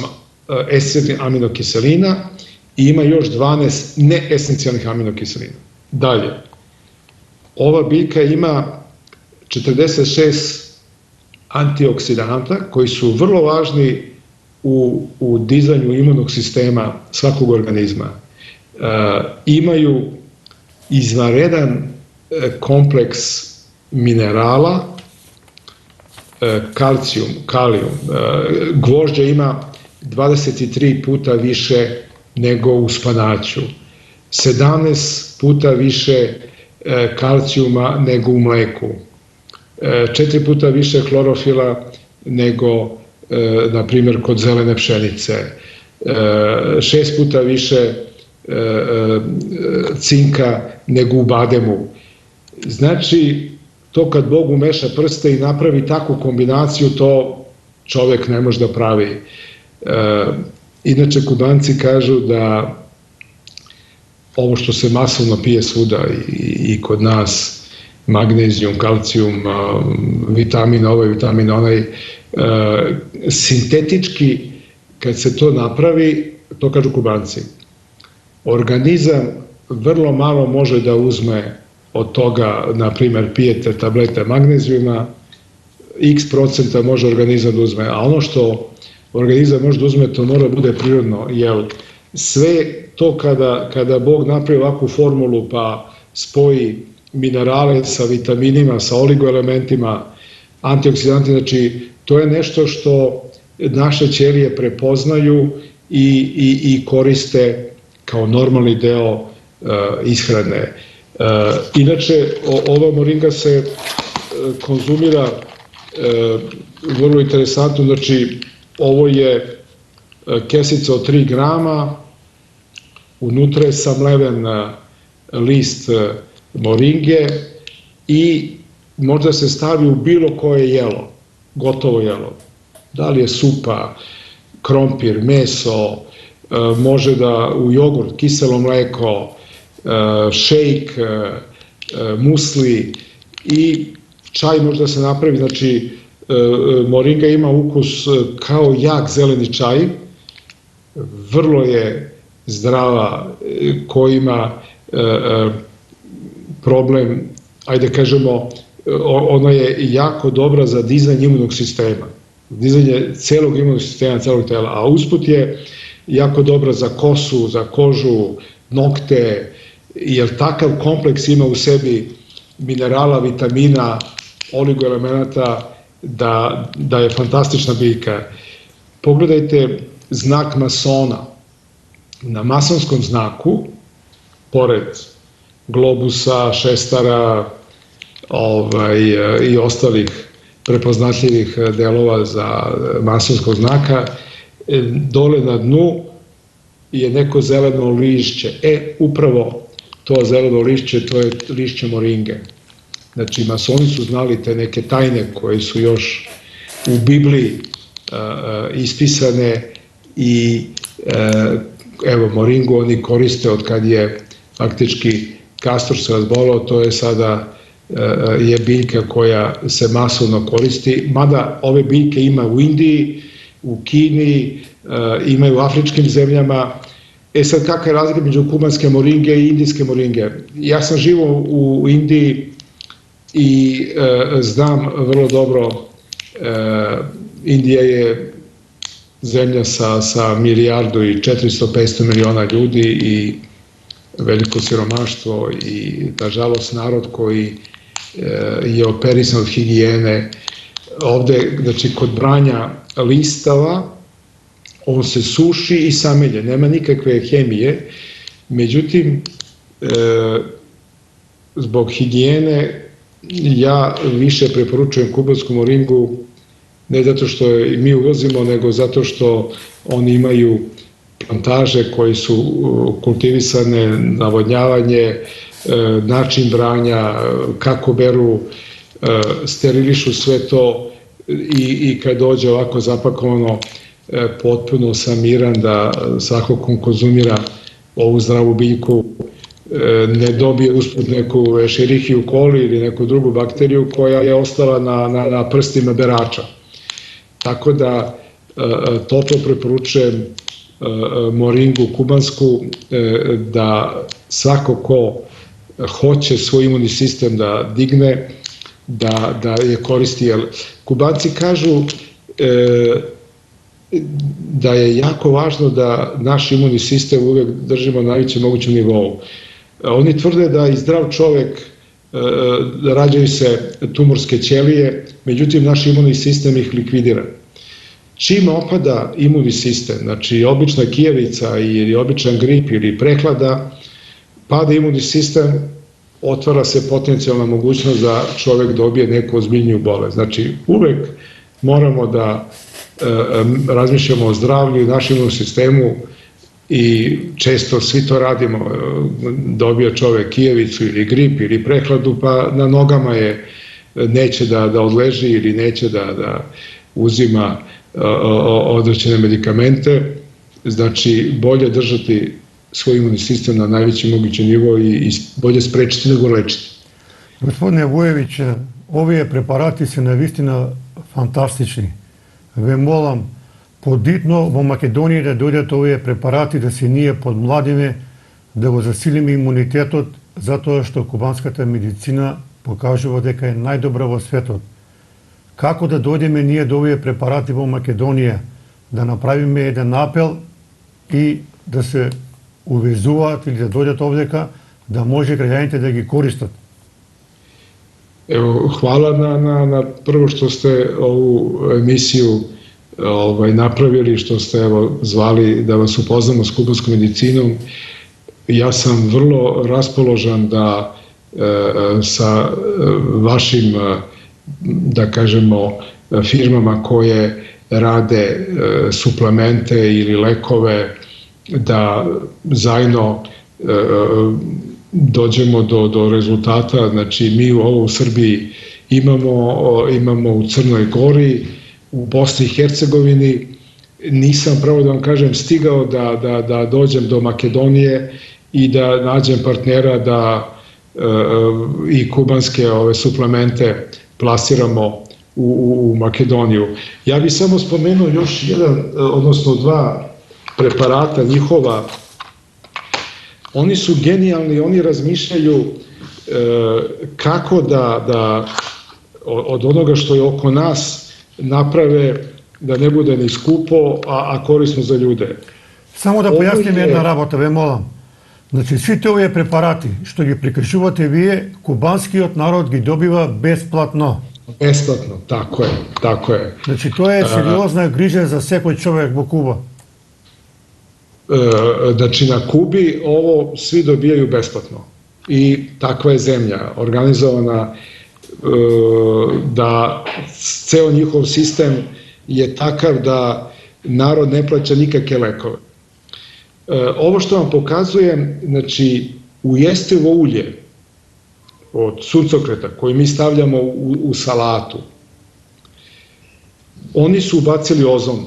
esencijalnih aminokiselina i ima još 12 neesencijalnih aminokiselina. Dalje, ova biljka ima 46 antioksidanata koji su vrlo važni u dizanju imunog sistema svakog organizma. Imaju izvanredan kompleks minerala, kalcijum, kalijum. Gvožđa ima 23 puta više nego u spanaću, 17 puta više kalcijuma nego u mleku, 4 puta više klorofila nego, na primjer, kod zelene pšenice, 6 puta više cinka nego u bademu. Znači, to kad Bog umeša prste i napravi takvu kombinaciju, to čovek ne može da pravi. Inače, Kubanci kažu da ovo što se masovno pije svuda i kod nas, magnezijum, kalcijum, vitamin ovaj, vitamin onaj, sintetički, kad se to napravi, to kažu Kubanci, organizam vrlo malo može da uzme od toga, na primjer, pijete tablete magnezijuma, x% može organizam da uzme, a ono što organizam može da uzme, to mora bude prirodno, jer sve to kada Bog napravi ovakvu formulu pa spoji minerale sa vitaminima, sa oligoelementima, antioksidanti, znači to je nešto što naše ćelije prepoznaju i koriste kao normalni deo ishrane. Inače, ova moringa se konzumira vrlo interesantno, znači ovo je kesica od 3 grama, unutra je samleven list moringe i možda se stavi u bilo koje jelo, gotovo jelo. Da li je supa, krompir, meso, može da u jogurt, kiselo mleko, šejk, musli i čaj možda se napravi. Znači, moringa ima ukus kao jak zeleni čaj, vrlo je zdrava, ko ima problem, ajde kažemo, ona je jako dobra za dizanje imunog sistema, dizanje celog imunog sistema, celog tela, a usput je jako dobra za kosu, za kožu, nokte, jer takav kompleks ima u sebi minerala, vitamina, oligoelemenata, da je fantastična biljka. Pogledajte znak masona. Na masonskom znaku, pored globusa, šestara i ostalih prepoznatljivih delova za masonskog znaka, dole na dnu je neko zeleno lišće. Upravo to zeleno lišće, to je lišće moringe. Znači, masoni su znali te neke tajne koje su još u Bibliji ispisane i evo, moringu oni koriste od kad je faktički kastor se razbolao, to je sada je biljka koja se masovno koristi, mada ove biljke ima u Indiji, u Kini, ima i u afričkim zemljama. Sad, kakva je razlika među kubanske moringe i indijske moringe? Ja sam živo u Indiji i znam vrlo dobro, Indija je zemlja sa milijardu i 400-500 miliona ljudi i veliko siromaštvo i, nažalost, narod koji je operisan od higijene. Ovde, znači, kod branja listava, on se suši i samelje, nema nikakve hemije, međutim, zbog higijene ja više preporučujem kubansku moringu, ne zato što je mi uvozimo, nego zato što oni imaju plantaže koje su kultivisane, navodnjavanje, način branja, kako beru, sterilišu sve to i kad dođe ovako zapakovano, potpuno sam miran da svako ko konzumira ovu zdravu biljku ne dobije usput neku Escherichia coli ili neku drugu bakteriju koja je ostala na prstima berača. Tako da toplo preporučujem moringu kubansku, da svako ko hoće svoj imunni sistem da digne, da je koristi. Jer Kubanci kažu da je jako važno da naš imunni sistem uvek držimo na najvećem mogućem nivou. Oni tvrde da i zdrav čovek rađaju se tumorske ćelije, međutim naš imunni sistem ih likvidira. Čim opada imunni sistem, znači obična kijevica ili običan grip ili prehlada, pada imunni sistem, otvara se potencijalna mogućnost da čovek dobije neku ozbiljniju bolest. Znači, uvek moramo da razmišljamo o zdravlju i našem imunnom sistemu i često svi to radimo. Dobija čovek kijevicu ili grip ili prehladu, pa na nogama je, neće da odleži ili neće da uzima određene medikamente. Znači, bolje držati svoj imunni sistem na najveći mogući nivo i bolje sprečiti nego lečiti. Gospodine Vujević, ovi preparati su navistina fantastični. Ве молам подитно во Македонија да дојдат овие препарати, да се ние подмладиме, да го засилиме имунитетот, затоа што кубанската медицина покажува дека е најдобра во светот. Како да дојдеме ние до овие препарати во Македонија, да направиме еден апел и да се увезуваат или да дојдат овдека, да може граѓаните да ги користат? Evo, hvala na prvo što ste ovu emisiju napravili, što ste zvali da vas upoznamo s kubanskom medicinom. Ja sam vrlo raspoložan da sa vašim, da kažemo, firmama koje rade suplemente ili lekove, da zajedno dođemo do rezultata. Znači, mi ovo u Srbiji imamo u Crnoj Gori, u Bosni i Hercegovini. Nisam, pravo da vam kažem, stigao da dođem do Makedonije i da nađem partnera da i kubanske suplemente plasiramo u Makedoniju. Ja bih samo spomenuo još jedan, odnosno dva preparata njihova. Oni su genijalni, oni razmišljaju kako da od onoga što je oko nas naprave da ne bude ni skupo, a korisno za ljude. Само да појасним една работа, ве молам. Значи, сите овие препарати што ги прикажувате вие, кубанскиот народ ги добива бесплатно. Besplatno, tako je. Значи, тоа е сериозна грижа за секој човек во Куба. Znači, na Kubi ovo svi dobijaju besplatno. I takva je zemlja, organizovana da ceo njihov sistem je takav da narod ne plaća nikakve lekove. Ovo što vam pokazujem, znači, u jestivo ulje od suncokreta koji mi stavljamo u salatu, oni su ubacili ozon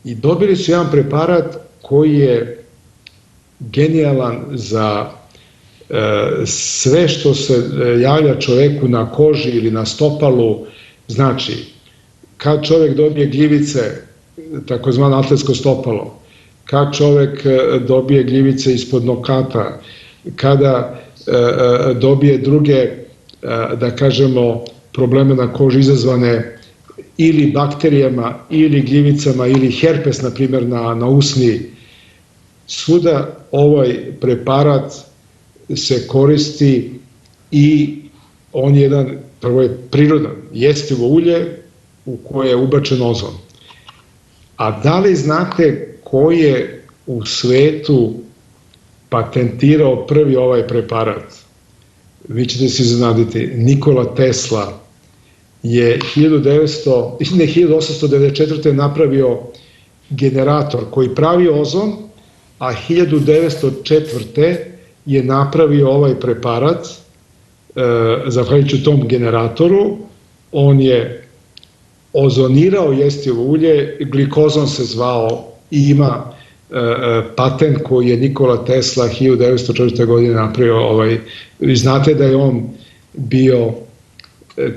i dobili su jedan preparat koji je genijalan za sve što se javlja čoveku na koži ili na stopalu. Znači, kad čovek dobije gljivice, takozvano atletsko stopalo, kad čovek dobije gljivice ispod nokata, kada dobije druge, da kažemo, probleme na koži izazvane ili bakterijama, ili gljivicama, ili herpes, na primjer, na usni, svuda ovaj preparat se koristi i on je jedan, prvo je prirodan, jestivo ulje u koje je ubačen ozon. A da li znate ko je u svetu patentirao prvi ovaj preparat? Vi ćete se iznenaditi. Nikola Tesla je 1894. napravio generator koji pravi ozon, a 1904. je napravio ovaj preparat, zahvaljujući tom generatoru. On je ozonirao jestivo ulje, glikozon se zvao i ima patent koji je Nikola Tesla 1904. godine napravio. Vi znate da je on bio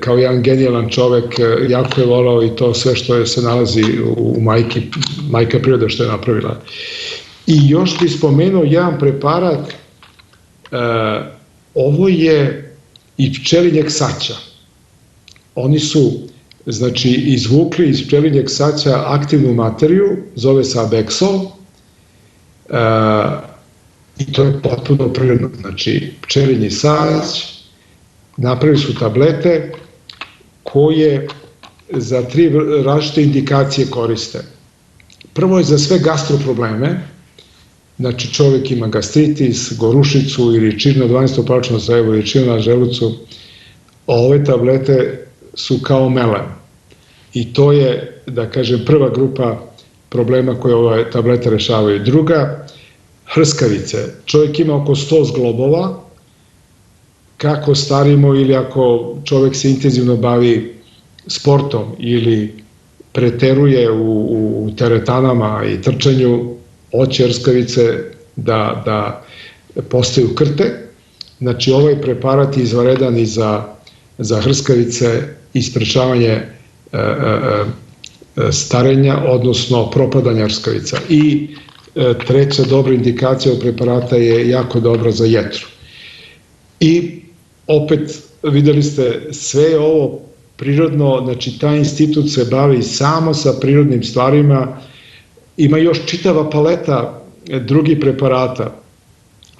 kao jedan genijalan čovek, jako je volao i to sve što se nalazi u majka priroda što je napravila. I još bih spomenuo jedan preparat, ovo je i pčelinjeg saća. Oni su, znači, izvukli iz pčelinjeg saća aktivnu materiju, zove se Abexol, i to je potpuno prirodno. Znači, pčelinji sać, napravili su tablete koje za 3 različite indikacije koriste. Prvo je za sve gastroprobleme, znači čovjek ima gastritis, gorušicu ili čir na 12. palčnom crevu ili čir na želucu, ove tablete su kao melem. I to je, da kažem, prva grupa problema koje ove tablete rešavaju. Druga, hrskavice. Čovjek ima oko 100 zglobova, kako starimo ili ako čovjek se intenzivno bavi sportom ili preteruje u teretanama i trčanju, hoće hrskavice da postaju krte. Znači, ovaj preparat je izvanredan i za hrskavice i sprečavanje starenja, odnosno propadanja hrskavica. I treća dobra indikacija od preparata je jako dobra za jetru. I opet, videli ste, sve je ovo prirodno, znači taj institut se bavi samo sa prirodnim stvarima, ima još čitava paleta drugih preparata,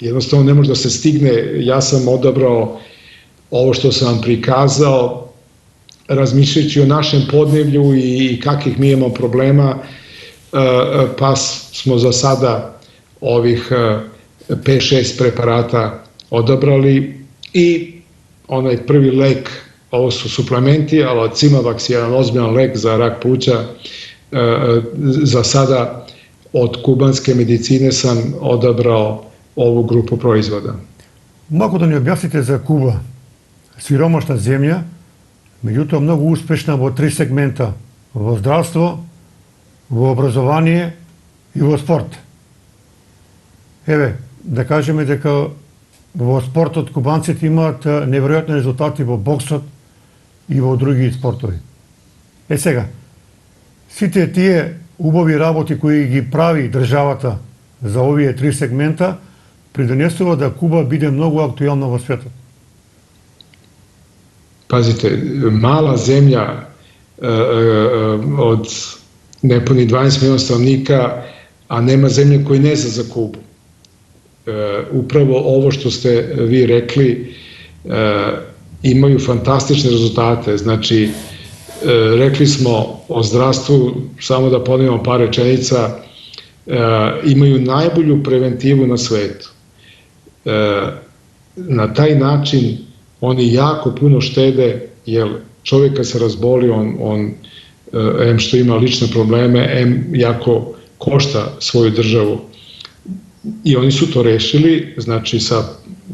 jednostavno ne može da se stigne. Ja sam odabrao ovo što sam vam prikazao, razmišljajući o našem podneblju i kakvih mi imamo problema, pa smo za sada ovih 5-6 preparata odabrali i onaj prvi lek, ovo su suplementi, ali Cimavax je jedan ozbiljan lek za rak pluća. Za sada od kubanske medicine sam odabrao ovu grupu proizvoda. Mogu da ni objasnite za Kuba? Siromašna zemlja, međutim mnogo uspešna во 3 segmenta: во zdravstvo, во образование и во спорт. Еве, да кажеме дека во спортот кубанците имаат неверојатни резултати во боксот и во други спортови. Сега, сите тие убави работи кои ги прави државата за овие 3 сегмента придонесува да Куба биде многу актуелна во светот. Pazite, mala zemlja od nepuni 12 miliona stanovnika, a nema zemlje koji ne zna za Kubu. upravo ovo što ste vi rekli, imaju fantastične rezultate. Znači, rekli smo o zdravstvu, samo da ponovimo par rečenica, imaju najbolju preventivu na svetu. Na taj način oni jako puno štede, jer čovjek kad se razboli, on em što ima lične probleme, em jako košta svoju državu. I oni su to rešili, znači sa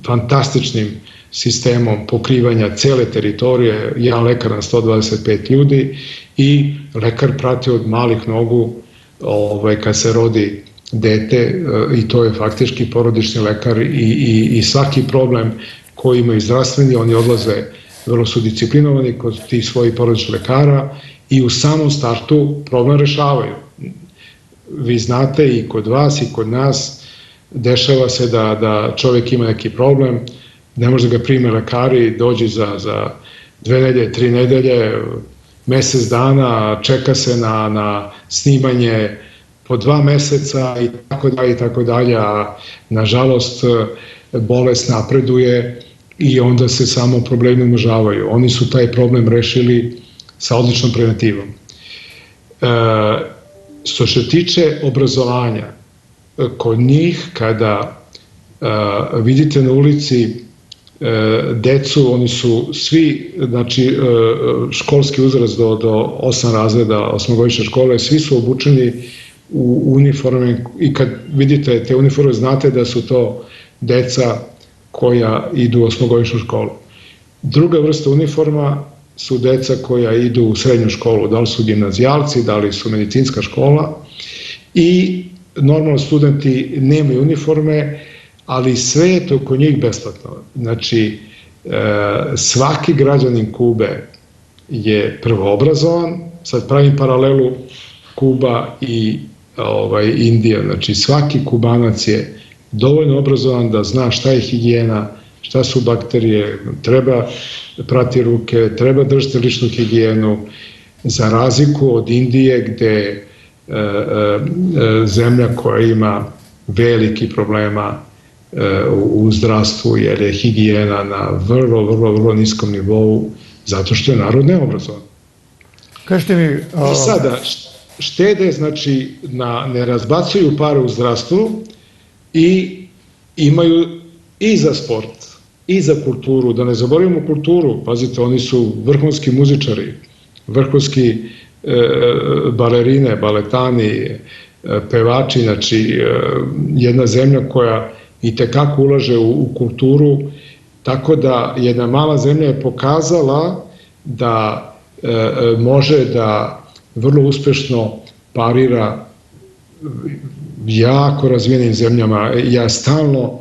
fantastičnim sistemom pokrivanja cele teritorije, jedan lekar na 125 ljudi i lekar prati od malih nogu kad se rodi dete, i to je faktički porodični lekar, i svaki problem koji imaju zdravstveni, oni odlaze, vrlo su disciplinovani kod tih svojih porodičnih lekara i u samom startu problem rešavaju. Vi znate, i kod vas i kod nas dešava se da čovjek ima neki problem, ne može da ga prime lekari, dođe za 2 nedelje, 3 nedelje, mesec dana, čeka se na snimanje po 2 meseca i tako dalje, a nažalost bolest napreduje i onda se samo problemi umnožavaju. Oni su taj problem rešili sa odličnom preventivom. Što se tiče obrazovanja, kod njih kada vidite na ulici decu, oni su svi, znači školski uzrast do 8 razreda, 8-godišnje škole, svi su obučeni u uniforme, i kad vidite te uniforme znate da su to deca koja idu u 8-godišnju školu. Druga vrsta uniforma su deca koja idu u srednju školu, da li su gimnazijalci, da li su medicinska škola, i normalno studenti nemaju uniforme, ali sve je to kod njih besplatno. Znači, svaki građanin Kube je prvo obrazovan, sad pravim paralelu Kuba i Indija, znači svaki Kubanac je dovoljno obrazovan da zna šta je higijena, šta su bakterije, treba prati ruke, treba držati ličnu higijenu, za razliku od Indije gde zemlja koja ima veliki problema u zdravstvu, jer je higijena na vrlo niskom nivou, zato što je narod neobrazovan. Kažete mi... Sada, štede, znači, ne razbacuju pare u zdravstvu i imaju i za sport, i za kulturu, da ne zaboravimo kulturu, pazite, oni su vrhunski muzičari, vrhunski balerine, baletani, pevači, znači jedna zemlja koja i tekako ulaže u kulturu, tako da jedna mala zemlja je pokazala da može da vrlo uspešno parira jako razvijenim zemljama. Ja stalno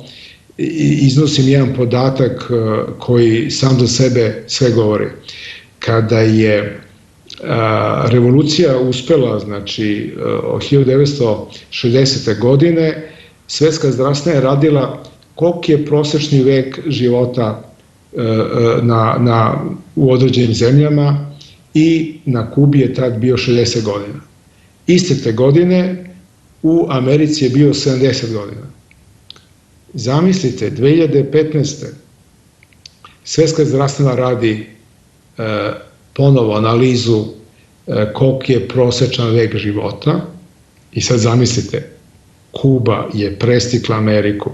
iznosim jedan podatak koji sam za sebe sve govori. Kada je revolucija uspela, znači od 1960. godine, Svetska zdravstvena je radila koliki je prosečni vek života u određenim zemljama, i na Kubi je tad bio 60 godina. Iste te godine u Americi je bio 70 godina. Zamislite, 2015. Svetska zdravstvena radi ponovo analizu koliki je prosečan vek života, i sad zamislite, Kuba je prestigla Ameriku.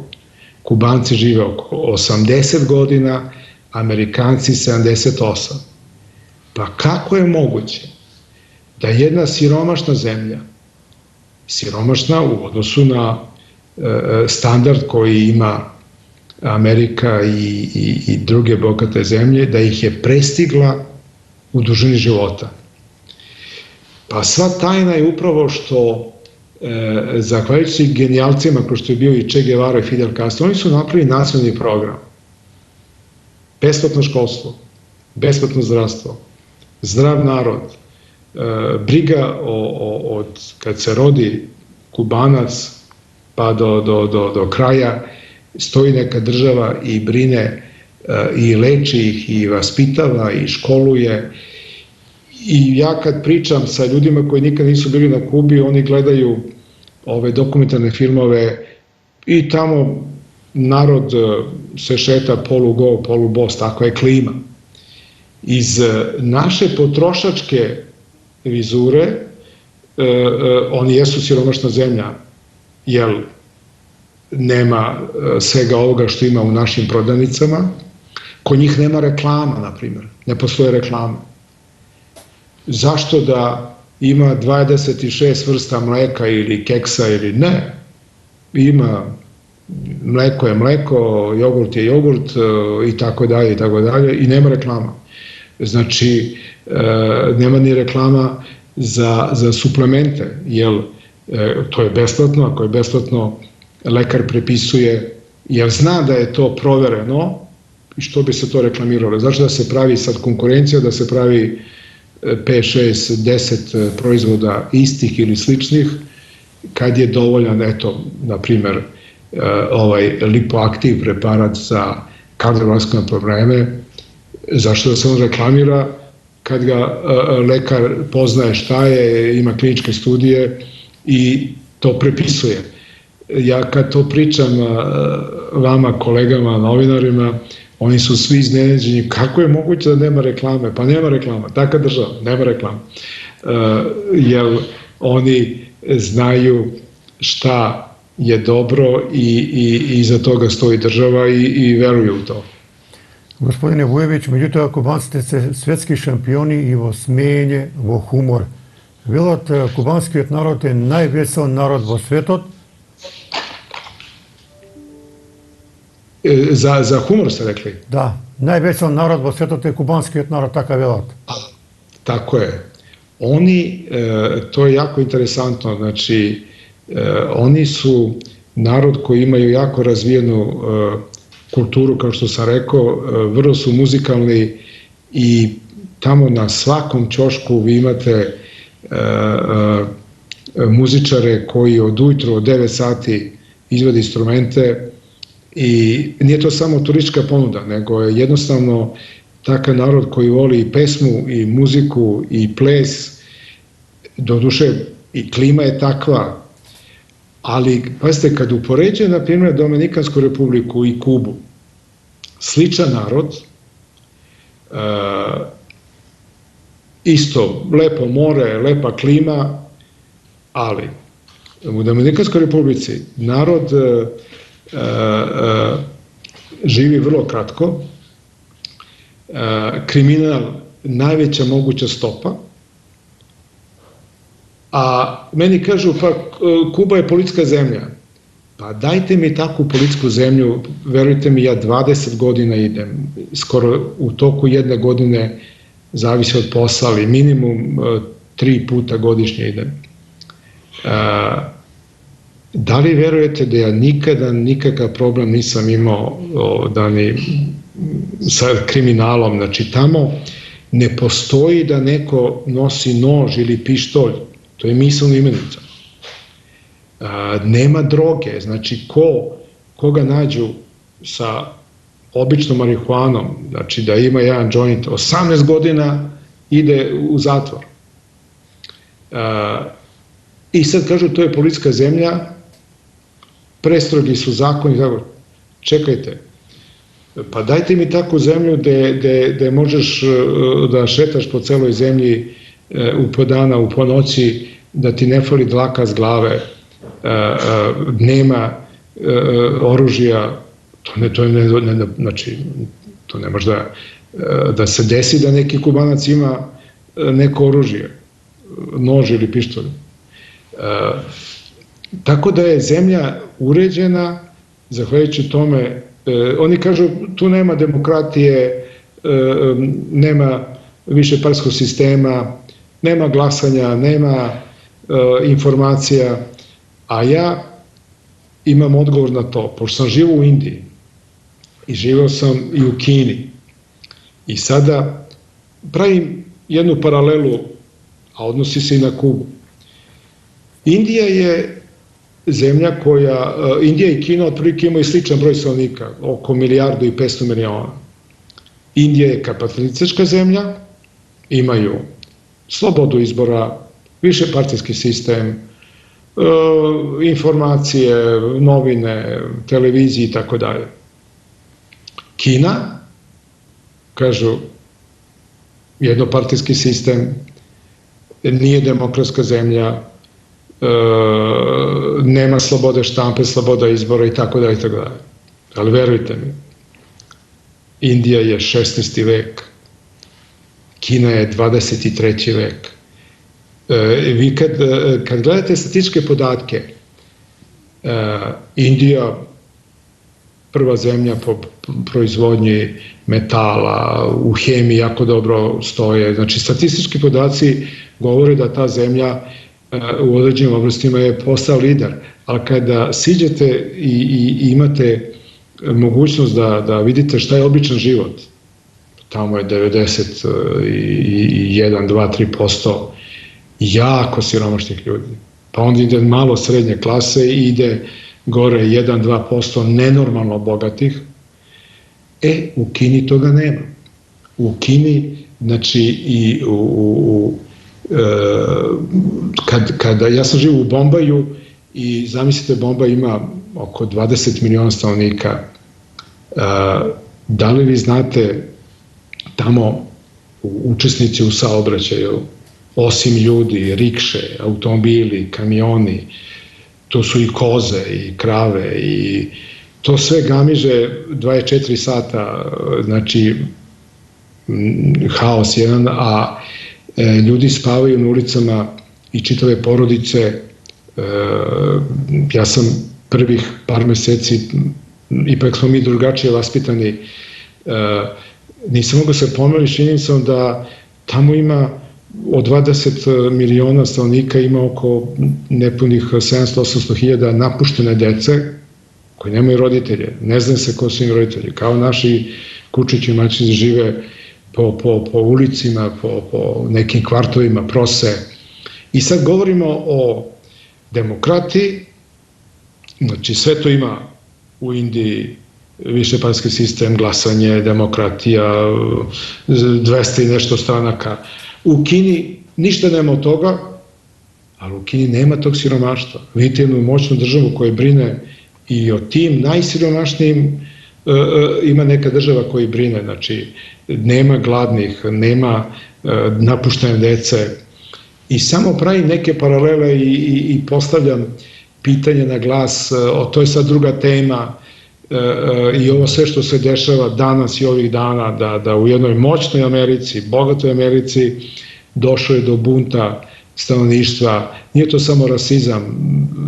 Kubanci žive oko 80 godina, Amerikanci 78. Pa kako je moguće da jedna siromašna zemlja, siromašna u odnosu na standard koji ima Amerika i druge bogate zemlje, da ih je prestigla u dužini života? Pa sva tajna je upravo što, zahvaljujući genijalcima kao što je bio i Che Guevara i Fidel Castro, oni su napravili nacionalni program. Besplatno školstvo, besplatno zdravstvo, zdrav narod, briga od kad se rodi Kubanac pa do kraja, stoji neka država i brine i leči ih i vaspitava i školuje. I ja kad pričam sa ljudima koji nikad nisu bili na Kubi, oni gledaju ove dokumentarne filmove i tamo narod se šeta polu-go, polu-bos, tako je klima. Iz naše potrošačke vizure oni jesu siromašna zemlja, jer nema svega ovoga što ima u našim prodavnicama. Kod njih nema reklama, na primjer. Ne postoje reklama. Zašto da ima 26 vrsta mleka ili keksa ili ne? Ima mleko je mleko, jogurt je jogurt i tako dalje i nema reklama. Znači, nema ni reklama za suplemente, jer to je besplatno, ako je besplatno, lekar prepisuje, jer zna da je to provereno i što bi se to reklamiralo. Zašto da se pravi sad konkurencija, da se pravi 5, 6, 10 proizvoda istih ili sličnih, kad je dovoljan, eto, na primer, ovaj lipoaktiv preparat za kardiovaskularne probleme, zašto da se on reklamira kad ga lekar poznaje šta je, ima kliničke studije i to prepisuje. Ja kad to pričam vama, kolegama, novinarima, oni su svi iznenađeni, kako je moguće da nema reklame? Pa nema reklama, taka država, nema reklama. Jer oni znaju šta je dobro i iza toga stoji država i veruju u to. Gospodine Vujević, međutim, kubanci ste svjetski šampioni i vo smijenje, vo humor. Велат кубанскиот народ е највесел народ во светот. За humor ste rekli? Да, највесел народ во светот е кубанскиот народ, така велат. Tako je. Oni, to je jako interesantno, znači, oni su narod koji imaju jako razvijenu kulturu, kao što sam rekao, vrlo su muzikalni i tamo na svakom ćošku vi imate muzičare koji od ujutro od 9 sati izvode instrumente i nije to samo turistička ponuda, nego je jednostavno takav narod koji voli i pesmu i muziku i ples, doduše i klima je takva, ali pazite, kad upoređuje na primjer Dominikansku republiku i Kubu, sličan narod, isto, lepo more, lepa klima, ali u Dominikanskoj republici narod živi vrlo kratko, kriminal najveća moguća stopa, a meni kažu pa Kuba je policijska zemlja. Pa dajte mi takvu policijsku zemlju, verujte mi, ja 20 godina idem, skoro u toku jedne godine, zavisi od posla, ali minimum 3 puta godišnje idem. Da li verujete da ja nikada nikakav problem nisam imao sa kriminalom? Znači tamo ne postoji da neko nosi nož ili pištolj, to je misaona imenica. Nema droge, znači koga nađu sa običnom marihuanom, znači da ima jedan joint, 18 godina ide u zatvor. I sad kažu to je policijska zemlja, prestrogi su zakoni, čekajte, pa dajte mi takvu zemlju gde možeš da šetaš po celoj zemlji u po dana, u po noći, da ti ne fali dlaka s glave, nema oružja, znači, to ne može da se desi da neki Kubanac ima neko oružje, nož ili pištolj. Tako da je zemlja uređena, zahvaljujući tome, oni kažu tu nema demokratije, nema više partijskog sistema, nema glasanja, nema informacija, a ja imam odgovor na to, pošto sam živio u Indiji i živio sam i u Kini i sada pravim jednu paralelu, a odnosi se i na Kubu. Indija je zemlja koja, Indija i Kina otprilike imaju sličan broj stanovnika, oko 1,5 milijardi. Indija je kapitalistička zemlja, imaju slobodu izbora, više partijski sistem, informacije, novine, televizije i tako dalje. Kina, kažu, jednopartijski sistem, nije demokratska zemlja, nema slobode štampe, sloboda izbora i tako dalje i tako dalje. Ali verujte mi, Indija je 16. vek, Kina je 23. vek. Vi kad gledate statističke podatke, Indija prva zemlja po proizvodnji metala, u hemiji jako dobro stoje. Znači, statistički podaci govore da ta zemlja u određenim oblastima je postao lider, ali kada siđete i imate mogućnost da vidite šta je običan život, tamo je 91, 2, 3% jako siromašnih ljudi. Pa onda ide malo srednje klase i ide gore 1, 2% nenormalno bogatih. U Kini toga nema. U Kini, znači, i kada ja sam živio u Bombaju i zamislite, Bombaj ima oko 20 miliona stanovnika. Da li vi znate tamo učesnici u saobraćaju, osim ljudi, rikše, automobili, kamioni, to su i koze i krave i to sve gamiže 24 sata, znači haos jedan, a ljudi spavaju na ulicama i čitave porodice. Ja sam prvih par meseci, ipak smo mi drugačije vaspitani, nisam mogao se pomeriti činjenicom da tamo ima od 20 miliona stanovnika ima oko nepunih 700-800 hiljada napuštene dece koji nemaju roditelje, ne zna se ko su im roditelji, kao naši kučići mačići žive po ulicima, po nekim kvartovima, prose. I sad govorimo o demokratiji, znači sve to ima u Indiji, višepartijski sistem, glasanje, demokratija, 200 i nešto stranaka. U Kini ništa nema od toga, ali u Kini nema tog siromaštva. Vidite jednu moćnu državu koja brine i o tim najsiromašnijim, ima neka država koja brine, znači nema gladnih, nema napuštene dece i samo pravi neke paralele i postavljam pitanje na glas, to je sad druga tema i ovo sve što se dešava danas i ovih dana, da u jednoj moćnoj Americi, bogatoj Americi, došlo je do bunta stanovništva. Nije to samo rasizam,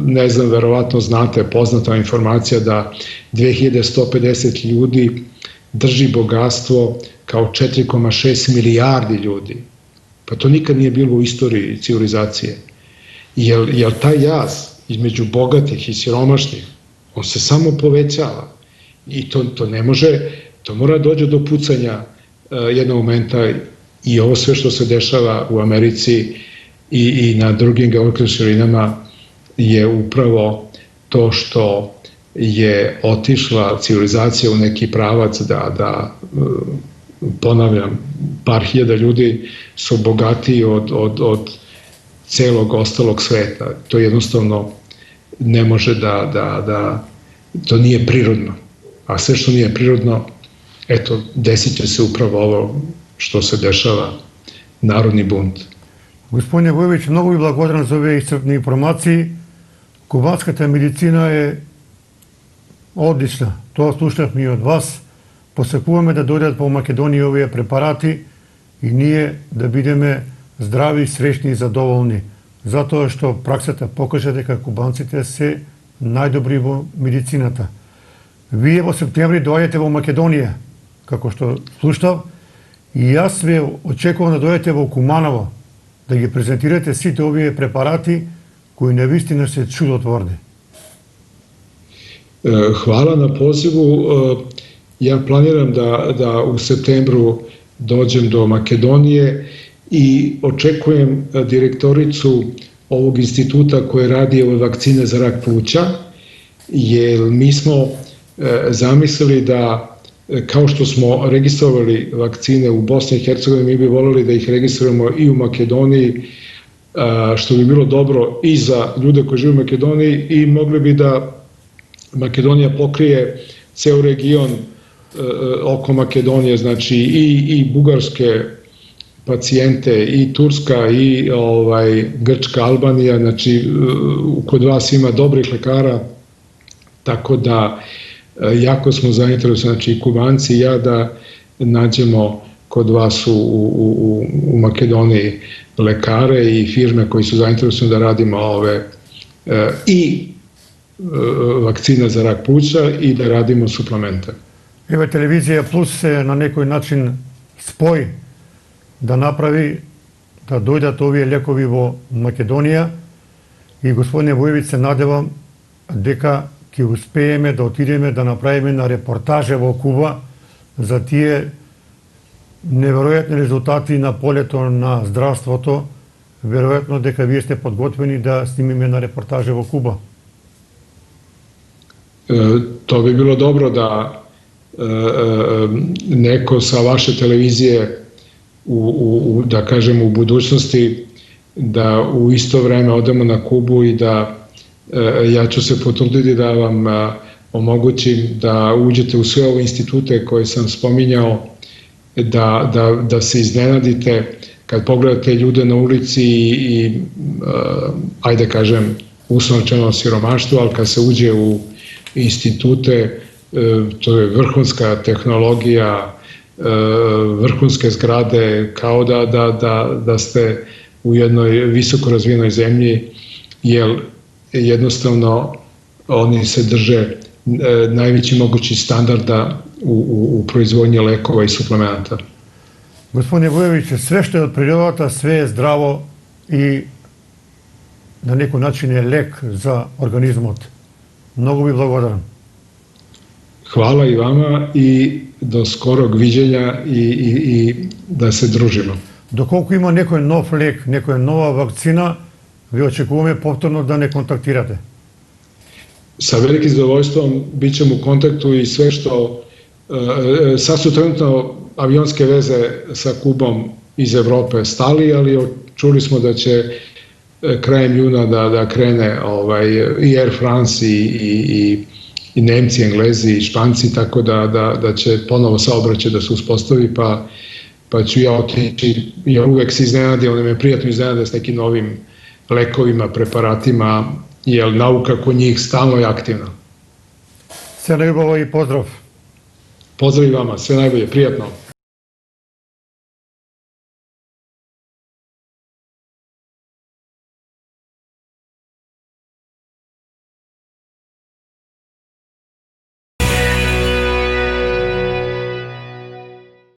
ne znam, verovatno znate, poznata informacija da 2150 ljudi drži bogatstvo kao 4,6 milijardi ljudi. Pa to nikad nije bilo u istoriji civilizacije. Jer taj jaz između bogatih i siromašnih, on se samo povećava. I to ne može, to mora dođe do pucanja jednog momenta i ovo sve što se dešava u Americi i na drugim geografskim širinama je upravo to što je otišla civilizacija u neki pravac da ponavljam, par hiljada ljudi su bogatiji od celog ostalog sveta. To jednostavno ne može to nije prirodno. A sve što nije prirodno, eto, desit će se upravo ovo što se dešava, narodni bunt. Gospodine Vujović, много ви благодарам за овие исцрпни информации. Кубанската медицина е одлична. Тоа слушнавме и од вас. Посакуваме да дојдат по Македонија овие препарати и ние да бидеме здрави, среќни и задоволни. Затоа што праксата покажа дека кубанците се најдобри во медицината. Вие во септември доаѓате во Македонија, како што слушнав, и јас ве очекувам да дојдете во Куманово, да ги презентирате сите овие препарати кои навистина се чудотворни. Hvala na pozivu. Ja planiram da u septembru dođem do Makedonije i očekujem direktoricu ovog instituta koji radi ove vakcine za rak pluća, jer mi smo zamislili da kao što smo registrovali vakcine u Bosni i Hercegovini, mi bi voleli da ih registrujemo i u Makedoniji, što bi bilo dobro i za ljude koji žive u Makedoniji i mogli bi da Makedonija pokrije ceo region oko Makedonije, znači i bugarske pacijente, i Turska, i Grčka, Albanija, znači kod vas ima dobrih lekara, tako da jako smo zainteresovani, znači i Kubanci i ja, da nađemo kod vas u Makedoniji lekare i firme koji su zainteresovani da radimo i vakcina za rak pluća i da radimo suplemente. Evo, televizija Plus se na nekoj način spoji da napravi, da dojdат овие лекови во Македонија и господине Војовиć се надевам дека ќе успееме да отидеме да направиме на репортаже во Куба за тие неверојатни резултати на полето на здравството. Веројатно дека вие сте подготвени да снимиме на репортаже во Куба. To bi bilo dobro da neko sa vaše televizije da kažem u budućnosti da u isto vreme odemo na Kubu i da ja ću se potruditi da vam omogućim da uđete u sve ove institute koje sam spominjao, da se iznenadite kad pogledate ljude na ulici i ajde kažem uslovno rečeno siromaštvo, ali kad se uđe u institute, to je vrhunska tehnologija, vrhunske zgrade, kao da ste u jednoj visoko razvijenoj zemlji, jer jednostavno oni se drže najveći mogući standarda u proizvodnji lekova i suplemenata. Gospodine Војовиć, sve što je od природата, sve je zdravo i na neki način je lek za organizmot. Mnogo bi благодарен. Hvala i vama i do skorog viđenja i da se družimo. Доколку има некој нов лек, некоја нова вакцина, ви очекуваме повторно да не контактирате. Sa velikim zadovoljstvom bit ćemo u kontaktu i sve što... Sad su trenutno avionske veze sa Kubom iz Evrope stali, ali čuli smo da će krajem juna da krene i Air France i Nemci, Englezi i Španci, tako da će ponovo saobraćaj da se uspostavi, pa ću ja otići, ja uvek se iznenadim, ono me prijatno iznenade s nekim novim lekovima, preparatima, jer nauka kod njih stalno je aktivna. Sve najbolje i pozdrav. Pozdrav i vama, sve najbolje, prijatno.